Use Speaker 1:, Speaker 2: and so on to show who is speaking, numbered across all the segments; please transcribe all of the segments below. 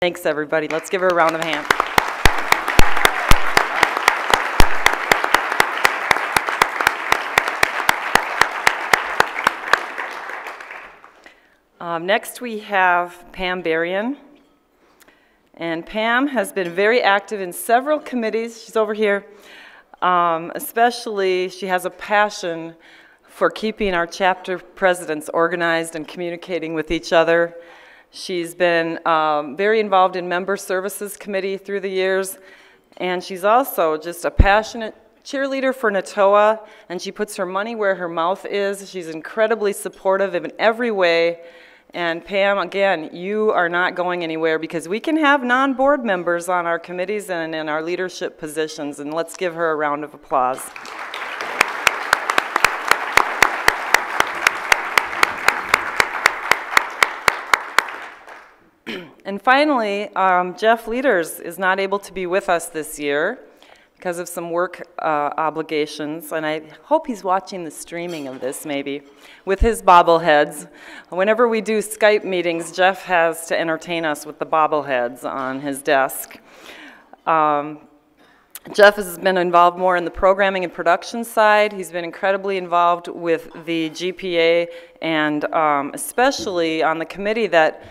Speaker 1: Thanks, everybody. Let's give her a round of hands. Next, we have Pam Berrien. And Pam has been very active in several committees. She's over here. Especially, she has a passion for keeping our chapter presidents organized and communicating with each other. She's been very involved in Member Services Committee through the years, and she's also just a passionate cheerleader for NATOA, and she puts her money where her mouth is. She's incredibly supportive in every way. And Pam, again, you are not going anywhere because we can have non-board members on our committees and in our leadership positions, and let's give her a round of applause. And finally, Jeff Leaders is not able to be with us this year because of some work obligations, and I hope he's watching the streaming of this maybe with his bobbleheads. Whenever we do Skype meetings, Jeff has to entertain us with the bobbleheads on his desk. Jeff has been involved more in the programming and production side. He's been incredibly involved with the GPA and especially on the committee that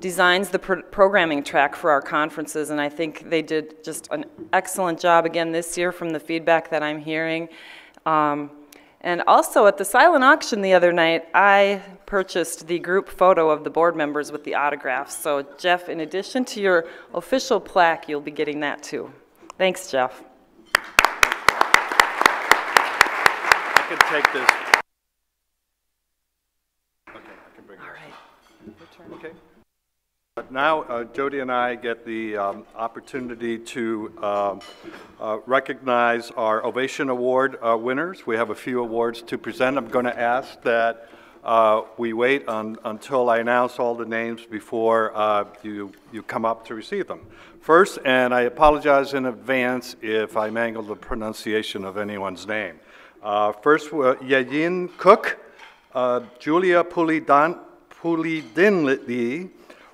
Speaker 1: designs the programming track for our conferences, and I think they did just an excellent job again this year from the feedback that I'm hearing. And also at the silent auction the other night, I purchased the group photo of the board members with the autographs. So Jeff, in addition to your official plaque, you'll be getting that too. Thanks, Jeff.
Speaker 2: I can take this. Okay, I can bring it.
Speaker 1: All right. Your turn.
Speaker 2: Okay. Now, Jody and I get the opportunity to recognize our Ovation Award winners. We have a few awards to present. I'm going to ask that we wait until I announce all the names before you come up to receive them. First, and I apologize in advance if I mangle the pronunciation of anyone's name. First, Yayin Cook, Julia Pulidinli,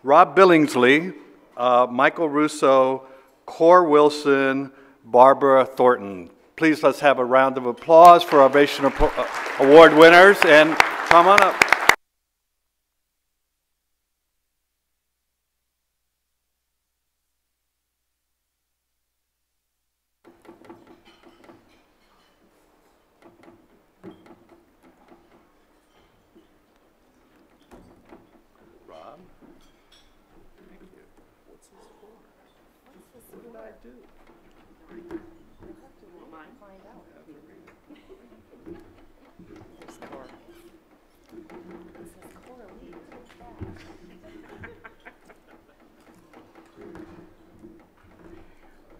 Speaker 2: Rob Billingsley, Michael Russo, Cor Wilson, Barbara Thornton. Please let's have a round of applause for our Ovation Award winners, and come on up.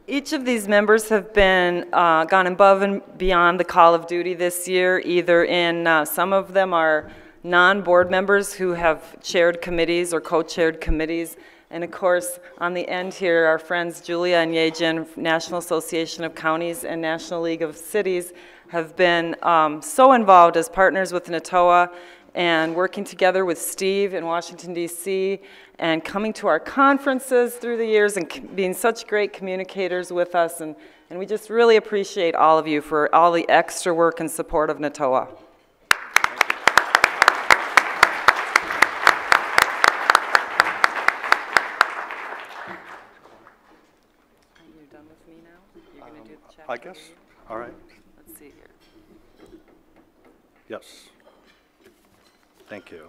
Speaker 1: Each of these members have been gone above and beyond the call of duty this year, either in, some of them are non-board members who have chaired committees or co-chaired committees. And of course, on the end here, our friends Julia and Yejin, National Association of Counties and National League of Cities, have been so involved as partners with NATOA and working together with Steve in Washington, D.C., and coming to our conferences through the years and being such great communicators with us. And we just really appreciate all of you for all the extra work and support of NATOA. Are you done with me now? You're going to do the chapter?
Speaker 2: I guess. All right.
Speaker 1: Let's see here.
Speaker 2: Yes. Thank you.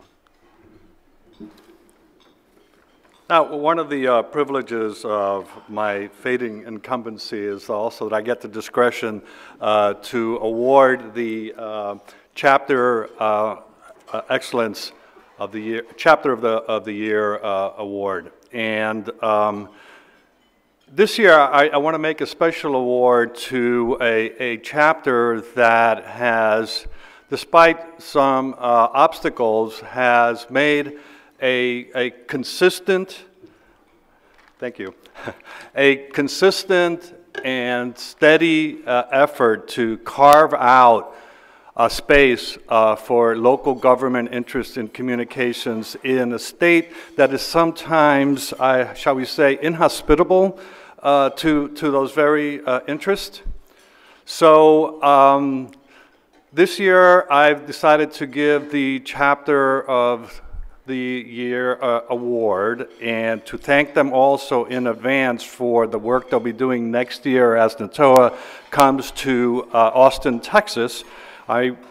Speaker 2: Now, one of the privileges of my fading incumbency is also that I get the discretion to award the Chapter Excellence of the Year, Chapter of the Year Award. And this year, I want to make a special award to a chapter that has, despite some obstacles, has made a consistent, thank you, a consistent and steady effort to carve out space for local government interest in communications in a state that is sometimes, shall we say, inhospitable to those very interests. So this year I've decided to give the Chapter of the Year award, and to thank them also in advance for the work they'll be doing next year as NATOA comes to Austin, Texas.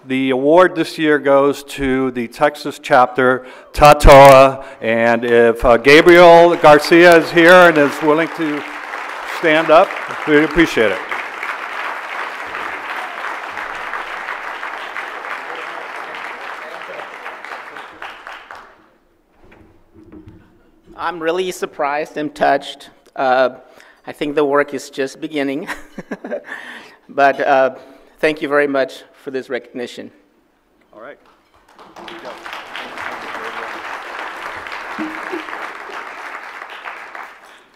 Speaker 2: The award this year goes to the Texas chapter, TATOA, and if Gabriel Garcia is here and is willing to stand up, we'd appreciate it.
Speaker 3: I'm really surprised and touched. I think the work is just beginning. But thank you very much for this recognition.
Speaker 2: All right.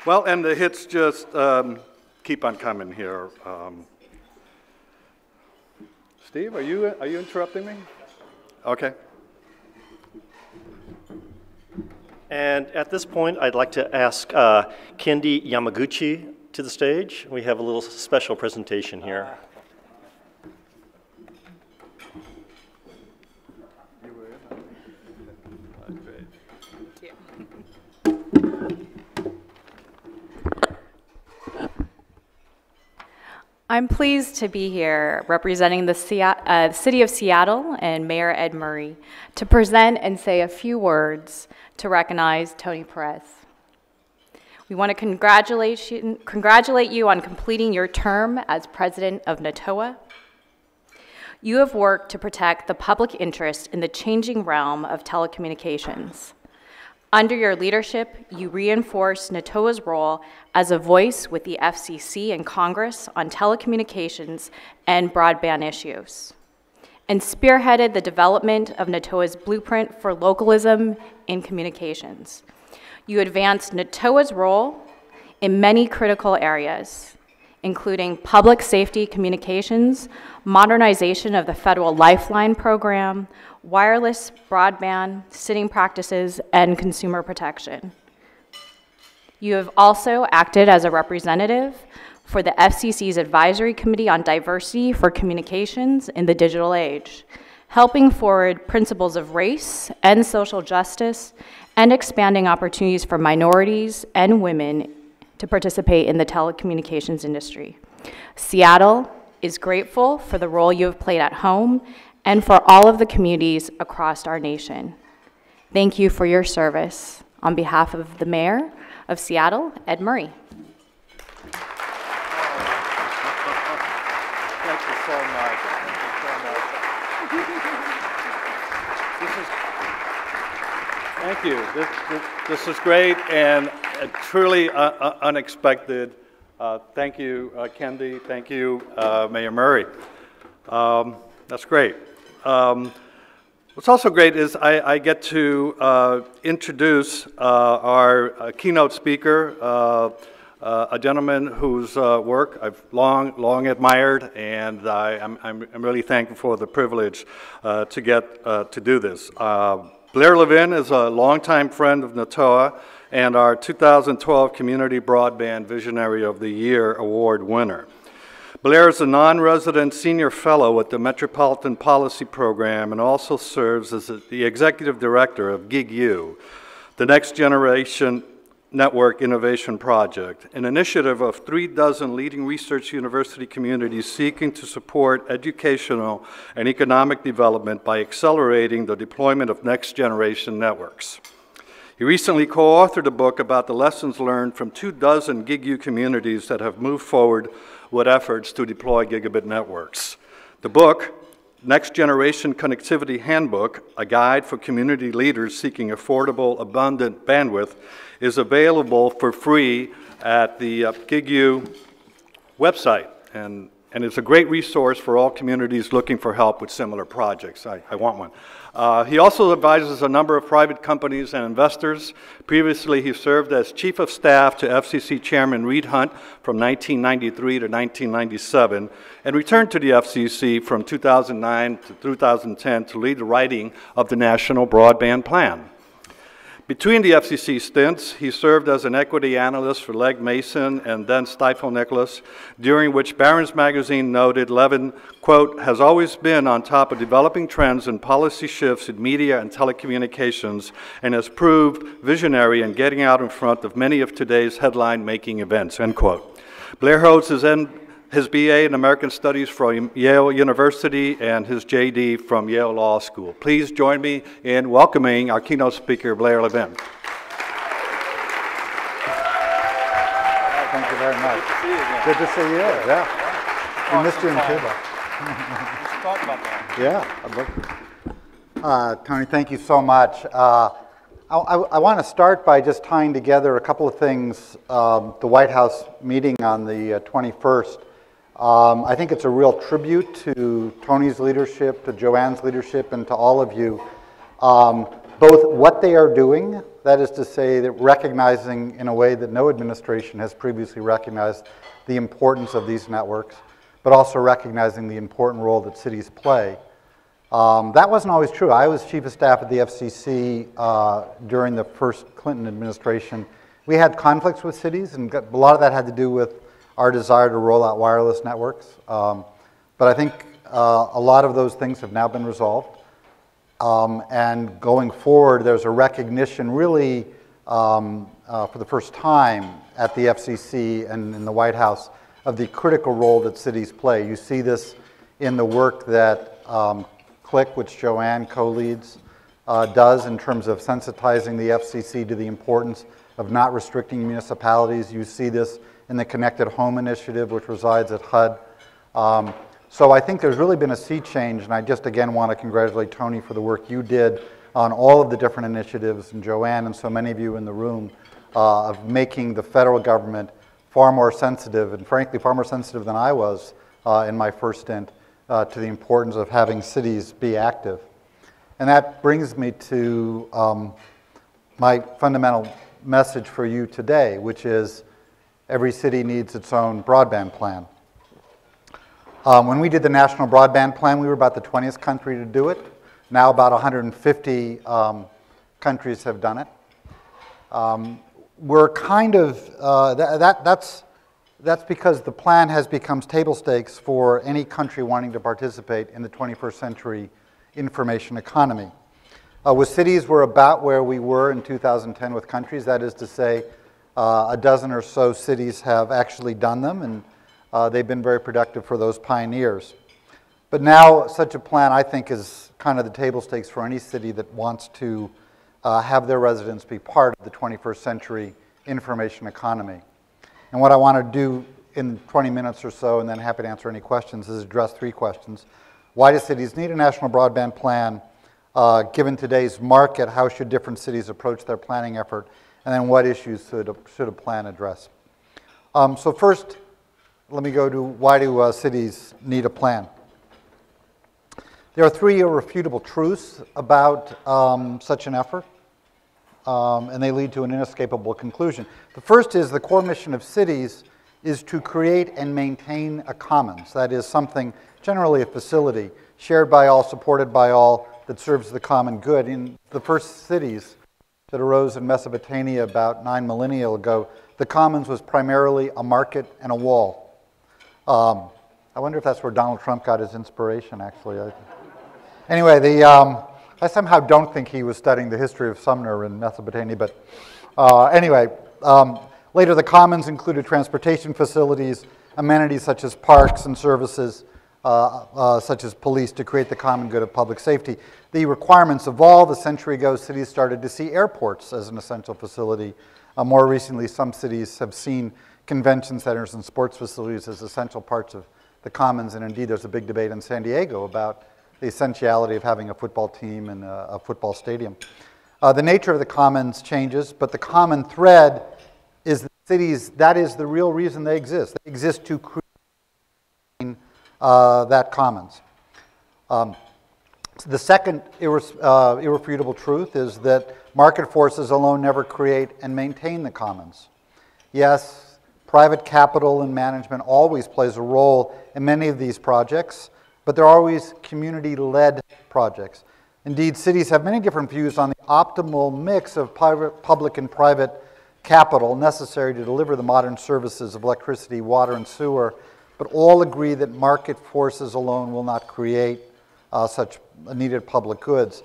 Speaker 2: Well, and the hits just keep on coming here. Steve, are you interrupting me? Okay.
Speaker 4: And at this point, I'd like to ask Kendi Yamaguchi to the stage. We have a little special presentation here.
Speaker 5: I'm pleased to be here representing the City of Seattle and Mayor Ed Murray to present and say a few words to recognize Tony Perez. We want to congratulate you on completing your term as president of NATOA. You have worked to protect the public interest in the changing realm of telecommunications. Under your leadership, you reinforced NATOA's role as a voice with the FCC and Congress on telecommunications and broadband issues, and spearheaded the development of NATOA's blueprint for localism in communications. You advanced NATOA's role in many critical areas, including public safety communications, modernization of the Federal Lifeline program, wireless broadband, sitting practices, and consumer protection. You have also acted as a representative for the FCC's Advisory Committee on Diversity for Communications in the Digital Age, helping forward principles of race and social justice and expanding opportunities for minorities and women to participate in the telecommunications industry. Seattle is grateful for the role you have played at home and for all of the communities across our nation. Thank you for your service. On behalf of the Mayor of Seattle, Ed Murray.
Speaker 2: Thank you so much. Thank you. This is great and truly unexpected. Thank you, Kendi. Thank you, Mayor Murray. That's great. What's also great is I get to introduce our keynote speaker, a gentleman whose work I've long admired, and I'm really thankful for the privilege to get to do this. Blair Levin is a longtime friend of NATOA and our 2012 Community Broadband Visionary of the Year Award winner. Blair is a non-resident senior fellow at the Metropolitan Policy Program and also serves as the executive director of Gig.U, the Next Generation Network Innovation Project, an initiative of 36 leading research university communities seeking to support educational and economic development by accelerating the deployment of next-generation networks. He recently co-authored a book about the lessons learned from 24 Gig.U communities that have moved forward with efforts to deploy gigabit networks. The book, Next Generation Connectivity Handbook, a guide for community leaders seeking affordable, abundant bandwidth, is available for free at the Gig.U website. And and it's a great resource for all communities looking for help with similar projects. I want one. He also advises a number of private companies and investors. Previously, he served as Chief of Staff to FCC Chairman Reed Hundt from 1993 to 1997, and returned to the FCC from 2009 to 2010 to lead the writing of the National Broadband Plan. Between the FCC stints, he served as an equity analyst for Legg Mason and then Stifel Nicholas, during which Barron's Magazine noted Levin, quote, has always been on top of developing trends and policy shifts in media and telecommunications and has proved visionary in getting out in front of many of today's headline-making events, end quote. Blair holds his BA in American Studies from Yale University and his JD from Yale Law School. Please join me in welcoming our keynote speaker, Blair Levin.
Speaker 6: Thank you very much. Good to see you. Yeah. We missed you in Cuba.
Speaker 2: Let's talk about that.
Speaker 6: Yeah. I'd love to. Tony, thank you so much. I want to start by just tying together a couple of things. The White House meeting on the 21st. I think it's a real tribute to Tony's leadership, to Joanne's leadership, and to all of you. Both what they are doing, that is to say, that recognizing in a way that no administration has previously recognized the importance of these networks, but also recognizing the important role that cities play. That wasn't always true. I was Chief of Staff at the FCC during the first Clinton administration. We had conflicts with cities, and a lot of that had to do with our desire to roll out wireless networks. But I think a lot of those things have now been resolved. And going forward, there's a recognition really for the first time at the FCC and in the White House of the critical role that cities play. You see this in the work that CLIC, which Joanne co-leads, does in terms of sensitizing the FCC to the importance of not restricting municipalities. You see this in the Connected Home Initiative, which resides at HUD. So I think there's really been a sea change, and I just again want to congratulate Tony for the work you did on all of the different initiatives, and Joanne and so many of you in the room, of making the federal government far more sensitive, and frankly far more sensitive than I was in my first stint, to the importance of having cities be active. And that brings me to my fundamental message for you today, which is every city needs its own broadband plan. When we did the National Broadband Plan, we were about the 20th country to do it. Now about 150 countries have done it. We're kind of, that's because the plan has become table stakes for any country wanting to participate in the 21st century information economy. With cities, we're about where we were in 2010 with countries. That is to say, a dozen or so cities have actually done them, and they've been very productive for those pioneers. But now, such a plan, I think, is kind of the table stakes for any city that wants to have their residents be part of the 21st century information economy. And what I want to do in 20 minutes or so, and then happy to answer any questions, is address three questions. Why do cities need a national broadband plan? Given today's market, how should different cities approach their planning effort? And then what issues should a plan address? So first, let me go to why do cities need a plan? There are three irrefutable truths about such an effort, and they lead to an inescapable conclusion. The first is the core mission of cities is to create and maintain a commons. That is something, generally a facility, shared by all, supported by all, that serves the common good. In the first cities that arose in Mesopotamia about 9 millennia ago, the commons was primarily a market and a wall. I wonder if that's where Donald Trump got his inspiration, actually. Anyway, I somehow don't think he was studying the history of Sumner in Mesopotamia, but anyway, later the commons included transportation facilities, amenities such as parks and services, such as police, to create the common good of public safety. The requirements evolved. A century ago, cities started to see airports as an essential facility. More recently, some cities have seen convention centers and sports facilities as essential parts of the commons, and indeed there's a big debate in San Diego about the essentiality of having a football team and a football stadium. The nature of the commons changes, but the common thread is that cities, that is the real reason they exist. They exist to create that commons. The second irrefutable truth is that market forces alone never create and maintain the commons. Yes, private capital and management always plays a role in many of these projects, but they're always community-led projects. Indeed, cities have many different views on the optimal mix of public and private capital necessary to deliver the modern services of electricity, water, and sewer, but all agree that market forces alone will not create such needed public goods.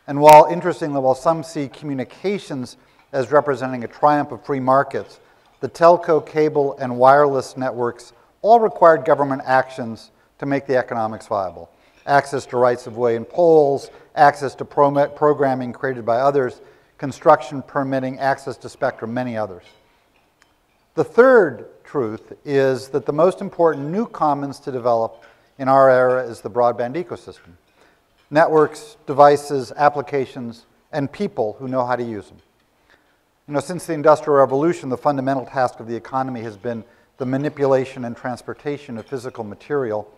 Speaker 6: And while, interestingly, while some see communications as representing a triumph of free markets, the telco, cable, and wireless networks all required government actions to make the economics viable. Access to rights of way and poles, access to programming created by others, construction permitting, access to spectrum, many others. The third truth is that the most important new commons to develop in our era is the broadband ecosystem. Networks, devices, applications, and people who know how to use them. You know, since the Industrial Revolution, the fundamental task of the economy has been the manipulation and transportation of physical material.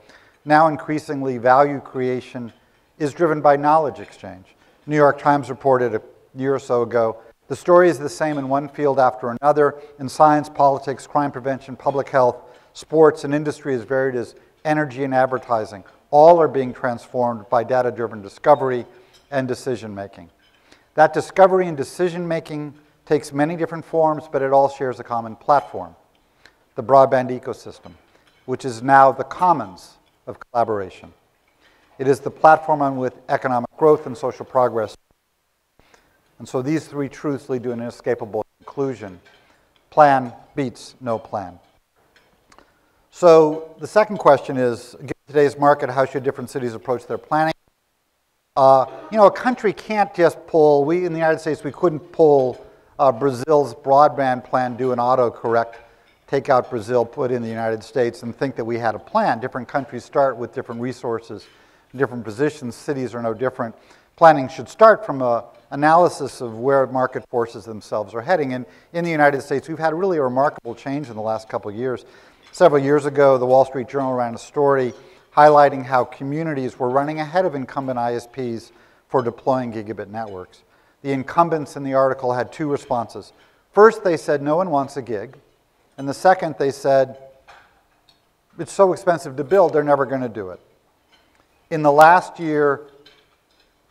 Speaker 6: Now increasingly, value creation is driven by knowledge exchange. New York Times reported a year or so ago, the story is the same in one field after another, in science, politics, crime prevention, public health, sports, and industry as varied as energy and advertising. All are being transformed by data-driven discovery and decision-making. That discovery and decision-making takes many different forms, but it all shares a common platform, the broadband ecosystem, which is now the commons of collaboration. It is the platform on which economic growth and social progress. And so these three truths lead to an inescapable conclusion. Plan beats no plan. So the second question is, given today's market, how should different cities approach their planning? You know, a country can't just pull, we in the United States, we couldn't pull Brazil's broadband plan, do an autocorrect, take out Brazil, put in the United States, and think that we had a plan. Different countries start with different resources, different positions. Cities are no different. Planning should start from an analysis of where market forces themselves are heading. And in the United States, we've had really a remarkable change in the last couple of years. Several years ago, the Wall Street Journal ran a story highlighting how communities were running ahead of incumbent ISPs for deploying gigabit networks. The incumbents in the article had two responses. First, they said no one wants a gig. And the second, they said, it's so expensive to build, they're never going to do it. In the last year,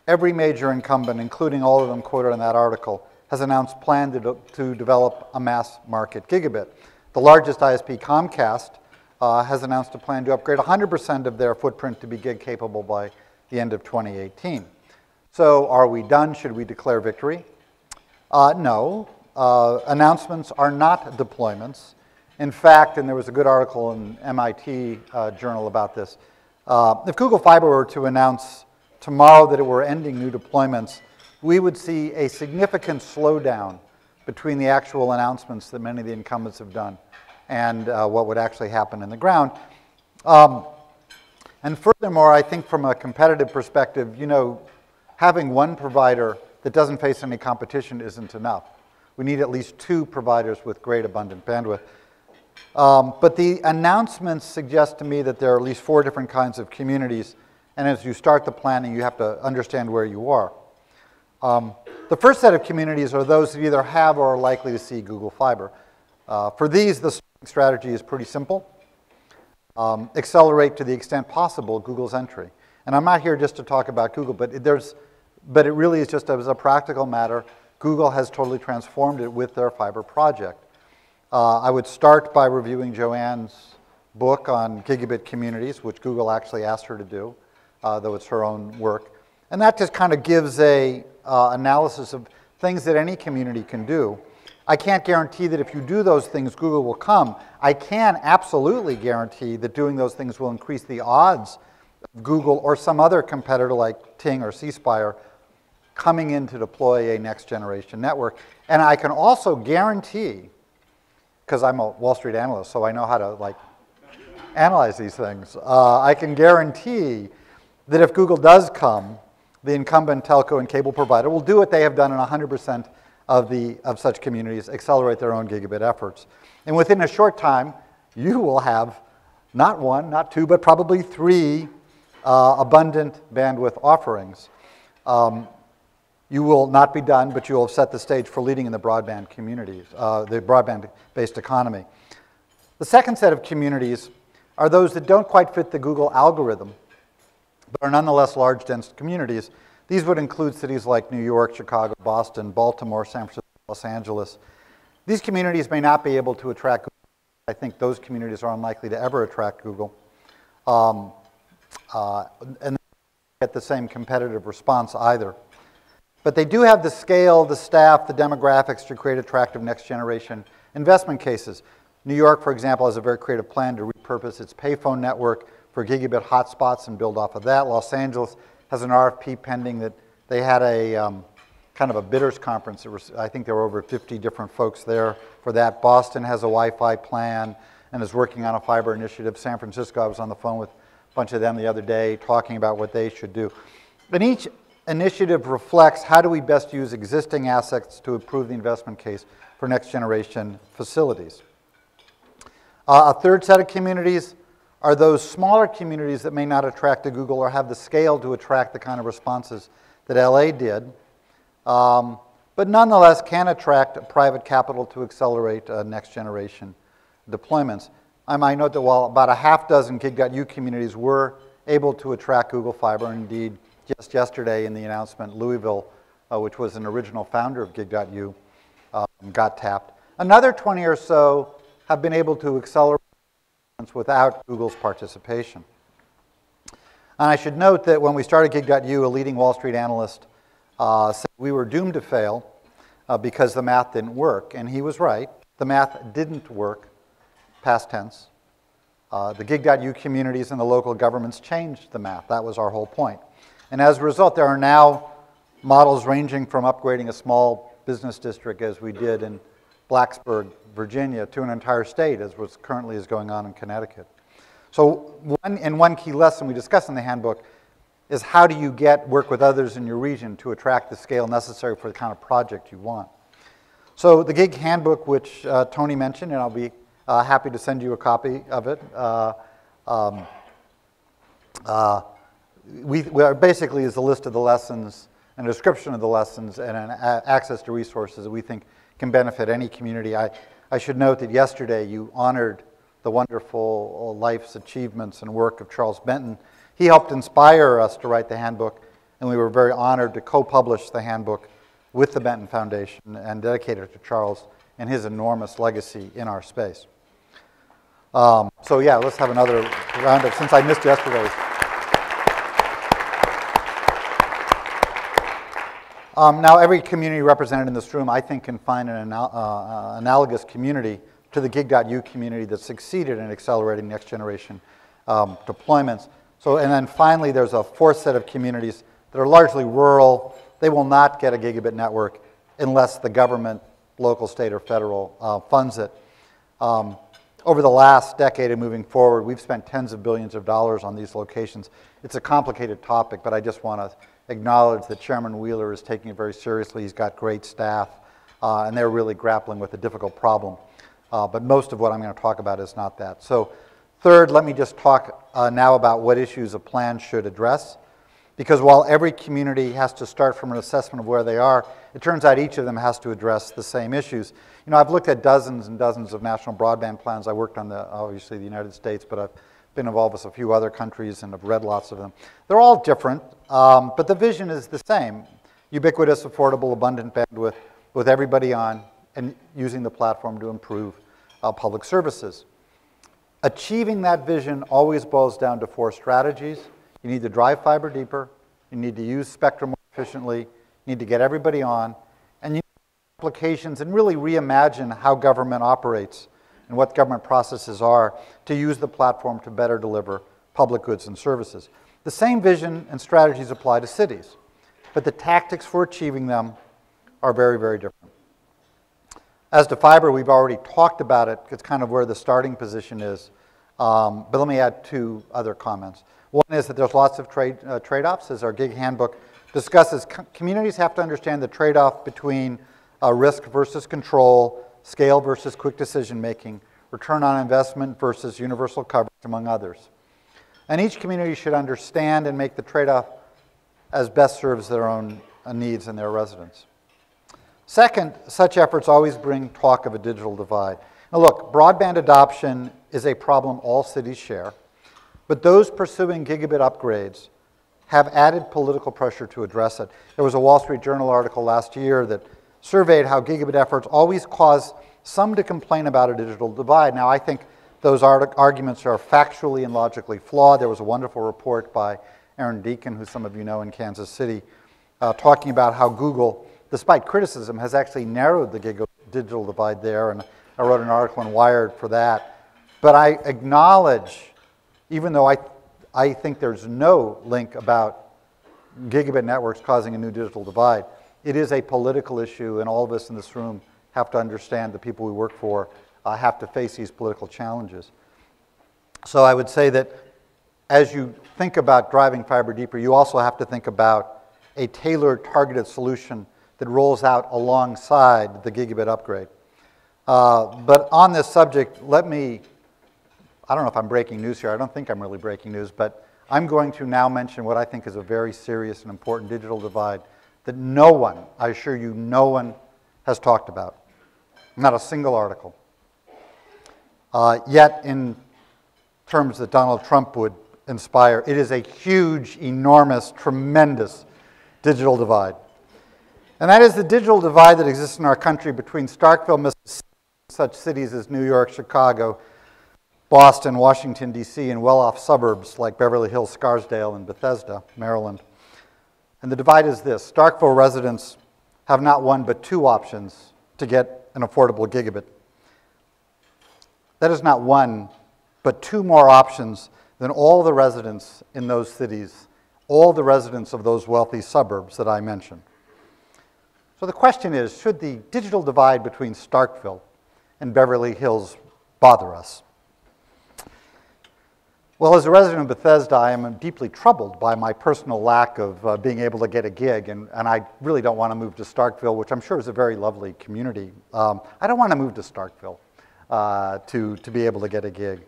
Speaker 6: every major incumbent, including all of them quoted in that article, has announced plans to develop a mass market gigabit. The largest ISP, Comcast, has announced a plan to upgrade 100% of their footprint to be gig capable by the end of 2018. So are we done? Should we declare victory? No. Announcements are not deployments. In fact, and there was a good article in MIT journal about this, if Google Fiber were to announce tomorrow that it were ending new deployments, we would see a significant slowdown between the actual announcements that many of the incumbents have done and what would actually happen in the ground. And furthermore, I think from a competitive perspective, you know, having one provider that doesn't face any competition isn't enough. We need at least two providers with great abundant bandwidth. But the announcements suggest to me that there are at least 4 different kinds of communities, and as you start the planning, you have to understand where you are. The first set of communities are those that either have or are likely to see Google Fiber. For these, the strategy is pretty simple. Accelerate to the extent possible Google's entry. And I'm not here just to talk about Google, but it really is just as a practical matter. Google has totally transformed it with their fiber project. I would start by reviewing Joanne's book on gigabit communities, which Google actually asked her to do, though it's her own work. And that just kind of gives a analysis of things that any community can do. I can't guarantee that if you do those things, Google will come. I can absolutely guarantee that doing those things will increase the odds of Google or some other competitor like Ting or C Spire coming in to deploy a next generation network. And I can also guarantee, because I'm a Wall Street analyst, so I know how to analyze these things, I can guarantee that if Google does come, the incumbent telco and cable provider will do what they have done in 100% of such communities, accelerate their own gigabit efforts. And within a short time, you will have not one, not two, but probably three abundant bandwidth offerings. You will not be done, but you will have set the stage for leading in the broadband communities, the broadband-based economy. The second set of communities are those that don't quite fit the Google algorithm, but are nonetheless large, dense communities. These would include cities like New York, Chicago, Boston, Baltimore, San Francisco, Los Angeles. These communities may not be able to attract Google. I think those communities are unlikely to ever attract Google. And they get the same competitive response either. But they do have the scale, the staff, the demographics to create attractive next-generation investment cases. New York, for example, has a very creative plan to repurpose its payphone network for gigabit hotspots and build off of that. Los Angeles has an RFP pending that they had a kind of a bidders conference. I think there were over 50 different folks there for that. Boston has a Wi-Fi plan and is working on a fiber initiative. San Francisco, I was on the phone with a bunch of them the other day talking about what they should do. But each initiative reflects how do we best use existing assets to improve the investment case for next generation facilities. A third set of communities are those smaller communities that may not attract to Google or have the scale to attract the kind of responses that LA did, but nonetheless can attract private capital to accelerate next generation deployments. I might note that while about a half dozen Gig.U communities were able to attract Google Fiber, indeed just yesterday in the announcement, Louisville, which was an original founder of Gig.U, got tapped. Another 20 or so have been able to accelerate without Google's participation. And I should note that when we started Gig.U, a leading Wall Street analyst said we were doomed to fail because the math didn't work. And he was right. The math didn't work, past tense. The Gig.U communities and the local governments changed the math. That was our whole point. And as a result, there are now models ranging from upgrading a small business district, as we did in Blacksburg, Virginia, to an entire state, as was currently is going on in Connecticut. So one key lesson we discuss in the handbook is how do you work with others in your region to attract the scale necessary for the kind of project you want. So the Gig handbook, which Tony mentioned, and I'll be happy to send you a copy of it, basically is a list of the lessons and a description of the lessons and an access to resources that we think can benefit any community. I should note that yesterday you honored the wonderful life's achievements and work of Charles Benton. He helped inspire us to write the handbook, and we were very honored to co-publish the handbook with the Benton Foundation and dedicate it to Charles and his enormous legacy in our space. So yeah, let's have another round of, since I missed yesterday's. Now, every community represented in this room, I think, can find an analogous community to the Gig.U community that succeeded in accelerating next generation deployments. So, and then finally, there's a fourth set of communities that are largely rural. They will not get a gigabit network unless the government, local, state, or federal, funds it. Over the last decade and moving forward, we've spent tens of billions of dollars on these locations. It's a complicated topic, but I just want to acknowledge that Chairman Wheeler is taking it very seriously. He's got great staff, and they're really grappling with a difficult problem. But most of what I'm going to talk about is not that. So third, let me just talk now about what issues a plan should address. Because while every community has to start from an assessment of where they are, it turns out each of them has to address the same issues. You know, I've looked at dozens and dozens of national broadband plans. I worked on obviously the United States, but I've been involved with a few other countries and have read lots of them. They're all different, but the vision is the same. Ubiquitous, affordable, abundant bandwidth with everybody on and using the platform to improve public services. Achieving that vision always boils down to four strategies. You need to drive fiber deeper, you need to use spectrum more efficiently, you need to get everybody on, and you need applications and really reimagine how government operates and what government processes are to use the platform to better deliver public goods and services. The same vision and strategies apply to cities, but the tactics for achieving them are very, very different. As to fiber, we've already talked about it. It's kind of where the starting position is, but let me add two other comments. One is that there's lots of trade-offs, as our Gig handbook discusses. Communities have to understand the trade-off between risk versus control, scale versus quick decision-making, return on investment versus universal coverage, among others. And each community should understand and make the trade-off as best serves their own needs and their residents. Second, such efforts always bring talk of a digital divide. Now look, broadband adoption is a problem all cities share, but those pursuing gigabit upgrades have added political pressure to address it. There was a Wall Street Journal article last year that surveyed how gigabit efforts always cause some to complain about a digital divide. Now I think those arguments are factually and logically flawed. There was a wonderful report by Aaron Deacon, who some of you know in Kansas City, talking about how Google, despite criticism, has actually narrowed the digital divide there, and I wrote an article in Wired for that. But I acknowledge, even though I think there's no link about gigabit networks causing a new digital divide, it is a political issue, and all of us in this room have to understand the people we work for have to face these political challenges. So I would say that as you think about driving fiber deeper, you also have to think about a tailored, targeted solution that rolls out alongside the gigabit upgrade. But on this subject, I don't know if I'm breaking news here. I don't think I'm really breaking news, but I'm going to now mention what I think is a very serious and important digital divide that no one, I assure you, no one has talked about. Not a single article. Yet, in terms that Donald Trump would inspire, it is a huge, enormous, tremendous digital divide. And that is the digital divide that exists in our country between Starkville, Mississippi, such cities as New York, Chicago, Boston, Washington, D.C., and well-off suburbs like Beverly Hills, Scarsdale, and Bethesda, Maryland. And the divide is this: Starkville residents have not one but two options to get an affordable gigabit. That is not one, but two more options than all the residents in those cities, all the residents of those wealthy suburbs that I mentioned. So the question is, should the digital divide between Starkville and Beverly Hills bother us? Well, as a resident of Bethesda, I am deeply troubled by my personal lack of being able to get a gig, and I really don't want to move to Starkville, which I'm sure is a very lovely community. I don't want to move to Starkville to be able to get a gig.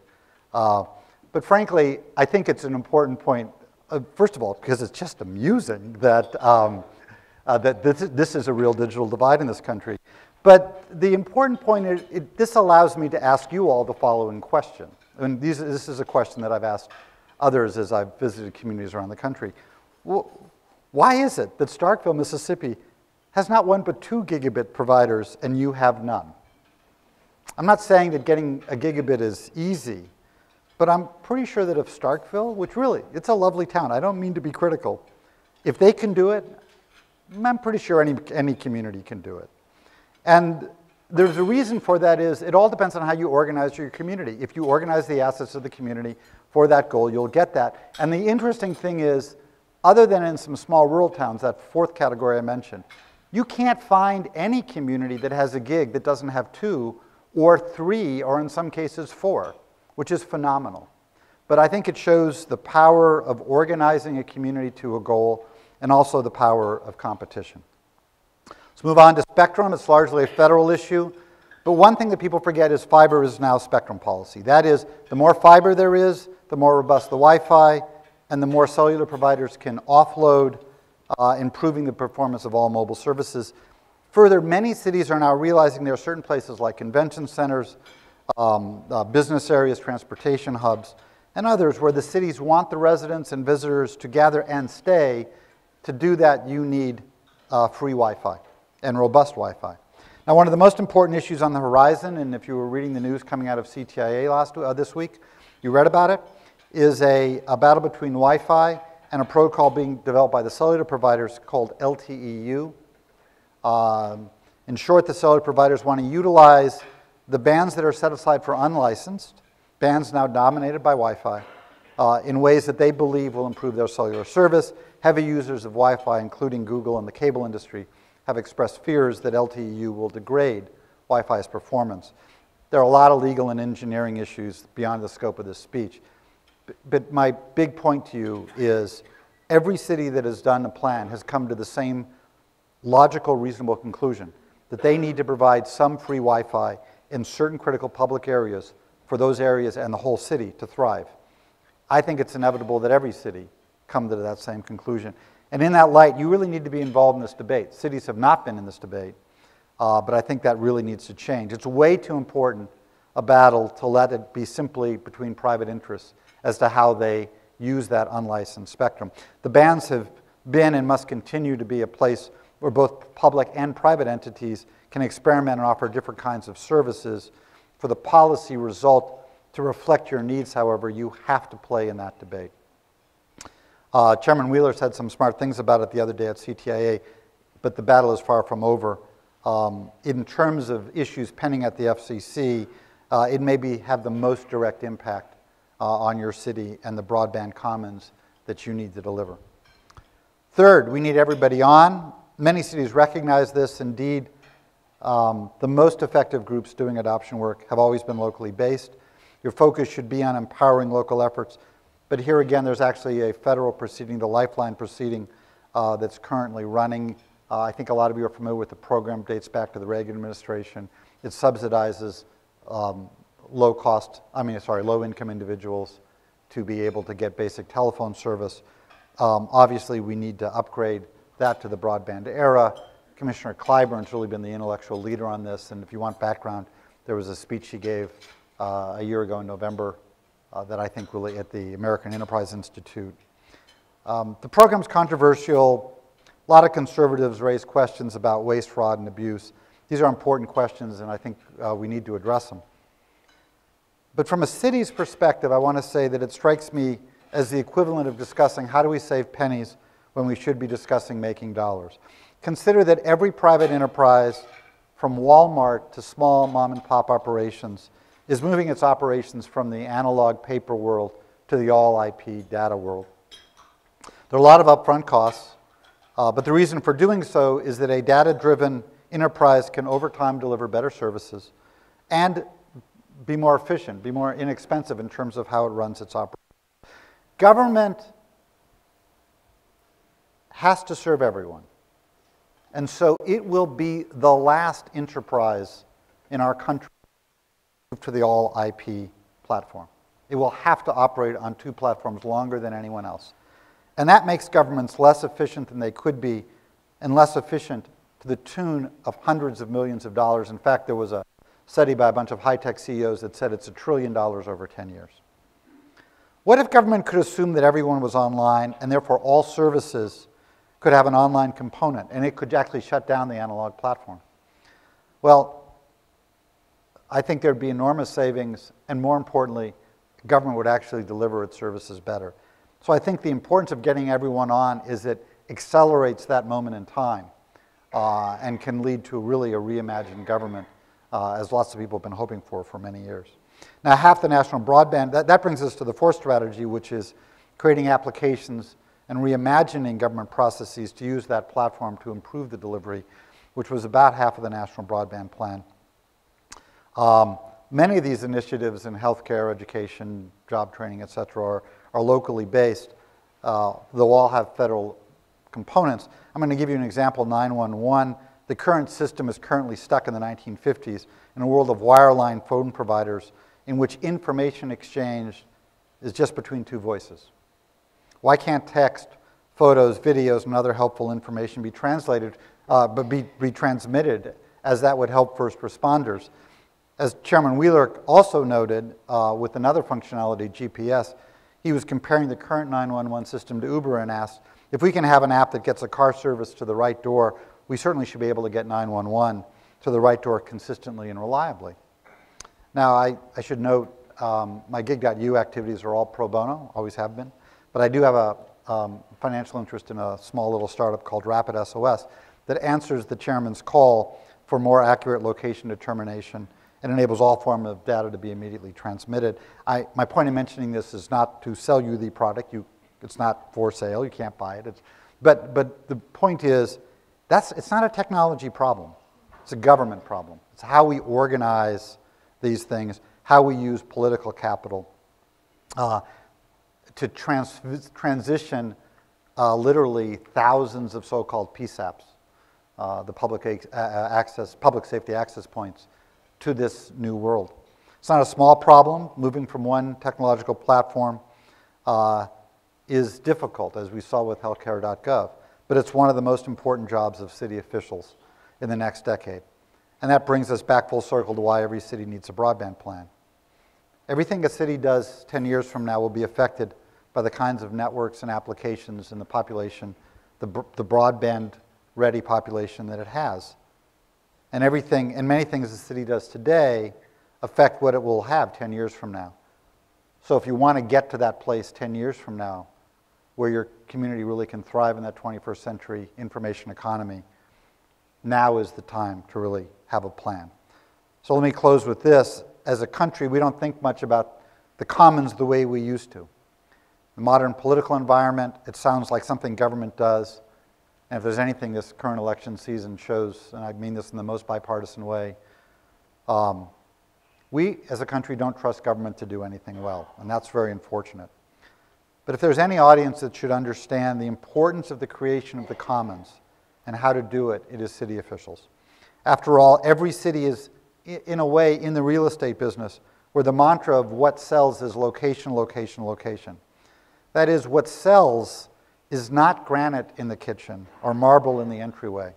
Speaker 6: But frankly, I think it's an important point, first of all, because it's just amusing that, that this is a real digital divide in this country. But the important point is, this allows me to ask you all the following question. And this is a question that I've asked others as I've visited communities around the country. Why is it that Starkville, Mississippi has not one but 2 gigabit providers and you have none? I'm not saying that getting a gigabit is easy, but I'm pretty sure that if Starkville, which really, it's a lovely town, I don't mean to be critical, if they can do it, I'm pretty sure any community can do it. And there's a reason for that is it all depends on how you organize your community. If you organize the assets of the community for that goal, you'll get that. And the interesting thing is, other than in some small rural towns, that fourth category I mentioned, you can't find any community that has a gig that doesn't have 2 or 3 or in some cases 4, which is phenomenal. But I think it shows the power of organizing a community to a goal and also the power of competition. Let's move on to spectrum. It's largely a federal issue. But one thing that people forget is fiber is now spectrum policy. That is, the more fiber there is, the more robust the Wi-Fi, and the more cellular providers can offload, improving the performance of all mobile services. Further, many cities are now realizing there are certain places like convention centers, business areas, transportation hubs, and others where the cities want the residents and visitors to gather and stay. To do that, you need free Wi-Fi and robust Wi-Fi. Now, one of the most important issues on the horizon, and if you were reading the news coming out of CTIA this week, you read about it, is a battle between Wi-Fi and a protocol being developed by the cellular providers called LTE-U. In short, the cellular providers want to utilize the bands that are set aside for unlicensed, bands now dominated by Wi-Fi, in ways that they believe will improve their cellular service. Heavy users of Wi-Fi, including Google and the cable industry, have expressed fears that LTE-U will degrade Wi-Fi's performance. There are a lot of legal and engineering issues beyond the scope of this speech. But my big point to you is every city that has done a plan has come to the same logical, reasonable conclusion that they need to provide some free Wi-Fi in certain critical public areas for those areas and the whole city to thrive. I think it's inevitable that every city come to that same conclusion. And in that light, you really need to be involved in this debate. Cities have not been in this debate, but I think that really needs to change. It's way too important a battle to let it be simply between private interests as to how they use that unlicensed spectrum. The bands have been and must continue to be a place where both public and private entities can experiment and offer different kinds of services. For the policy result to reflect your needs, however, you have to play in that debate. Chairman Wheeler said some smart things about it the other day at CTIA, but the battle is far from over. In terms of issues pending at the FCC, it may have the most direct impact on your city and the broadband commons that you need to deliver. Third, we need everybody on. Many cities recognize this. Indeed, the most effective groups doing adoption work have always been locally based. Your focus should be on empowering local efforts. But here again, there's actually a federal proceeding, the Lifeline proceeding, that's currently running. I think a lot of you are familiar with the program, dates back to the Reagan administration. It subsidizes low-income individuals to be able to get basic telephone service. Obviously, we need to upgrade that to the broadband era. Commissioner Clyburn's really been the intellectual leader on this, and if you want background, there was a speech she gave a year ago in November that I think really at the American Enterprise Institute. The program's controversial. A lot of conservatives raise questions about waste, fraud, and abuse. These are important questions, and I think we need to address them. But from a city's perspective, I want to say that it strikes me as the equivalent of discussing how do we save pennies when we should be discussing making dollars. Consider that every private enterprise, from Walmart to small mom-and-pop operations, is moving its operations from the analog paper world to the all-IP data world. There are a lot of upfront costs, but the reason for doing so is that a data-driven enterprise can over time deliver better services and be more efficient, be more inexpensive in terms of how it runs its operations. Government has to serve everyone. And so it will be the last enterprise in our country to move to the all-IP platform. It will have to operate on two platforms longer than anyone else. And that makes governments less efficient than they could be and less efficient to the tune of hundreds of millions of dollars. In fact, there was a study by a bunch of high-tech CEOs that said it's $1 trillion over 10 years. What if government could assume that everyone was online and therefore all services could have an online component and it could actually shut down the analog platform? Well, I think there'd be enormous savings, and more importantly, government would actually deliver its services better. So I think the importance of getting everyone on is it accelerates that moment in time and can lead to really a reimagined government, as lots of people have been hoping for many years. Now, half the national broadband, that brings us to the fourth strategy, which is creating applications and reimagining government processes to use that platform to improve the delivery, which was about half of the national broadband plan. Many of these initiatives in healthcare, education, job training, et cetera, are locally based, though all have federal components. I'm going to give you an example, 911. The current system is currently stuck in the 1950s in a world of wireline phone providers in which information exchange is just between two voices. Why can't text, photos, videos, and other helpful information be translated, but be transmitted, as that would help first responders? As Chairman Wheeler also noted with another functionality, GPS, he was comparing the current 911 system to Uber and asked, if we can have an app that gets a car service to the right door, we certainly should be able to get 911 to the right door consistently and reliably. Now, I should note my Gig.U activities are all pro bono, always have been, but I do have a financial interest in a small little startup called Rapid SOS that answers the chairman's call for more accurate location determination and enables all forms of data to be immediately transmitted. My point in mentioning this is not to sell you the product. It's not for sale. You can't buy it. But the point is, it's not a technology problem. It's a government problem. It's how we organize these things, how we use political capital to transition literally thousands of so-called PSAPs, the public safety access points, to this new world. It's not a small problem. Moving from one technological platform is difficult, as we saw with healthcare.gov, but it's one of the most important jobs of city officials in the next decade. And that brings us back full circle to why every city needs a broadband plan. Everything a city does 10 years from now will be affected by the kinds of networks and applications and the population, the broadband-ready population that it has. And everything, and many things the city does today affect what it will have 10 years from now. So if you want to get to that place 10 years from now, where your community really can thrive in that 21st century information economy, now is the time to really have a plan. So let me close with this. As a country, we don't think much about the commons the way we used to. The modern political environment, it sounds like something government does. And if there's anything this current election season shows, and I mean this in the most bipartisan way, we as a country don't trust government to do anything well, and that's very unfortunate. But if there's any audience that should understand the importance of the creation of the commons and how to do it, it is city officials. After all, every city is, in a way, in the real estate business, where the mantra of what sells is location, location, location. That is, what sells is not granite in the kitchen or marble in the entryway.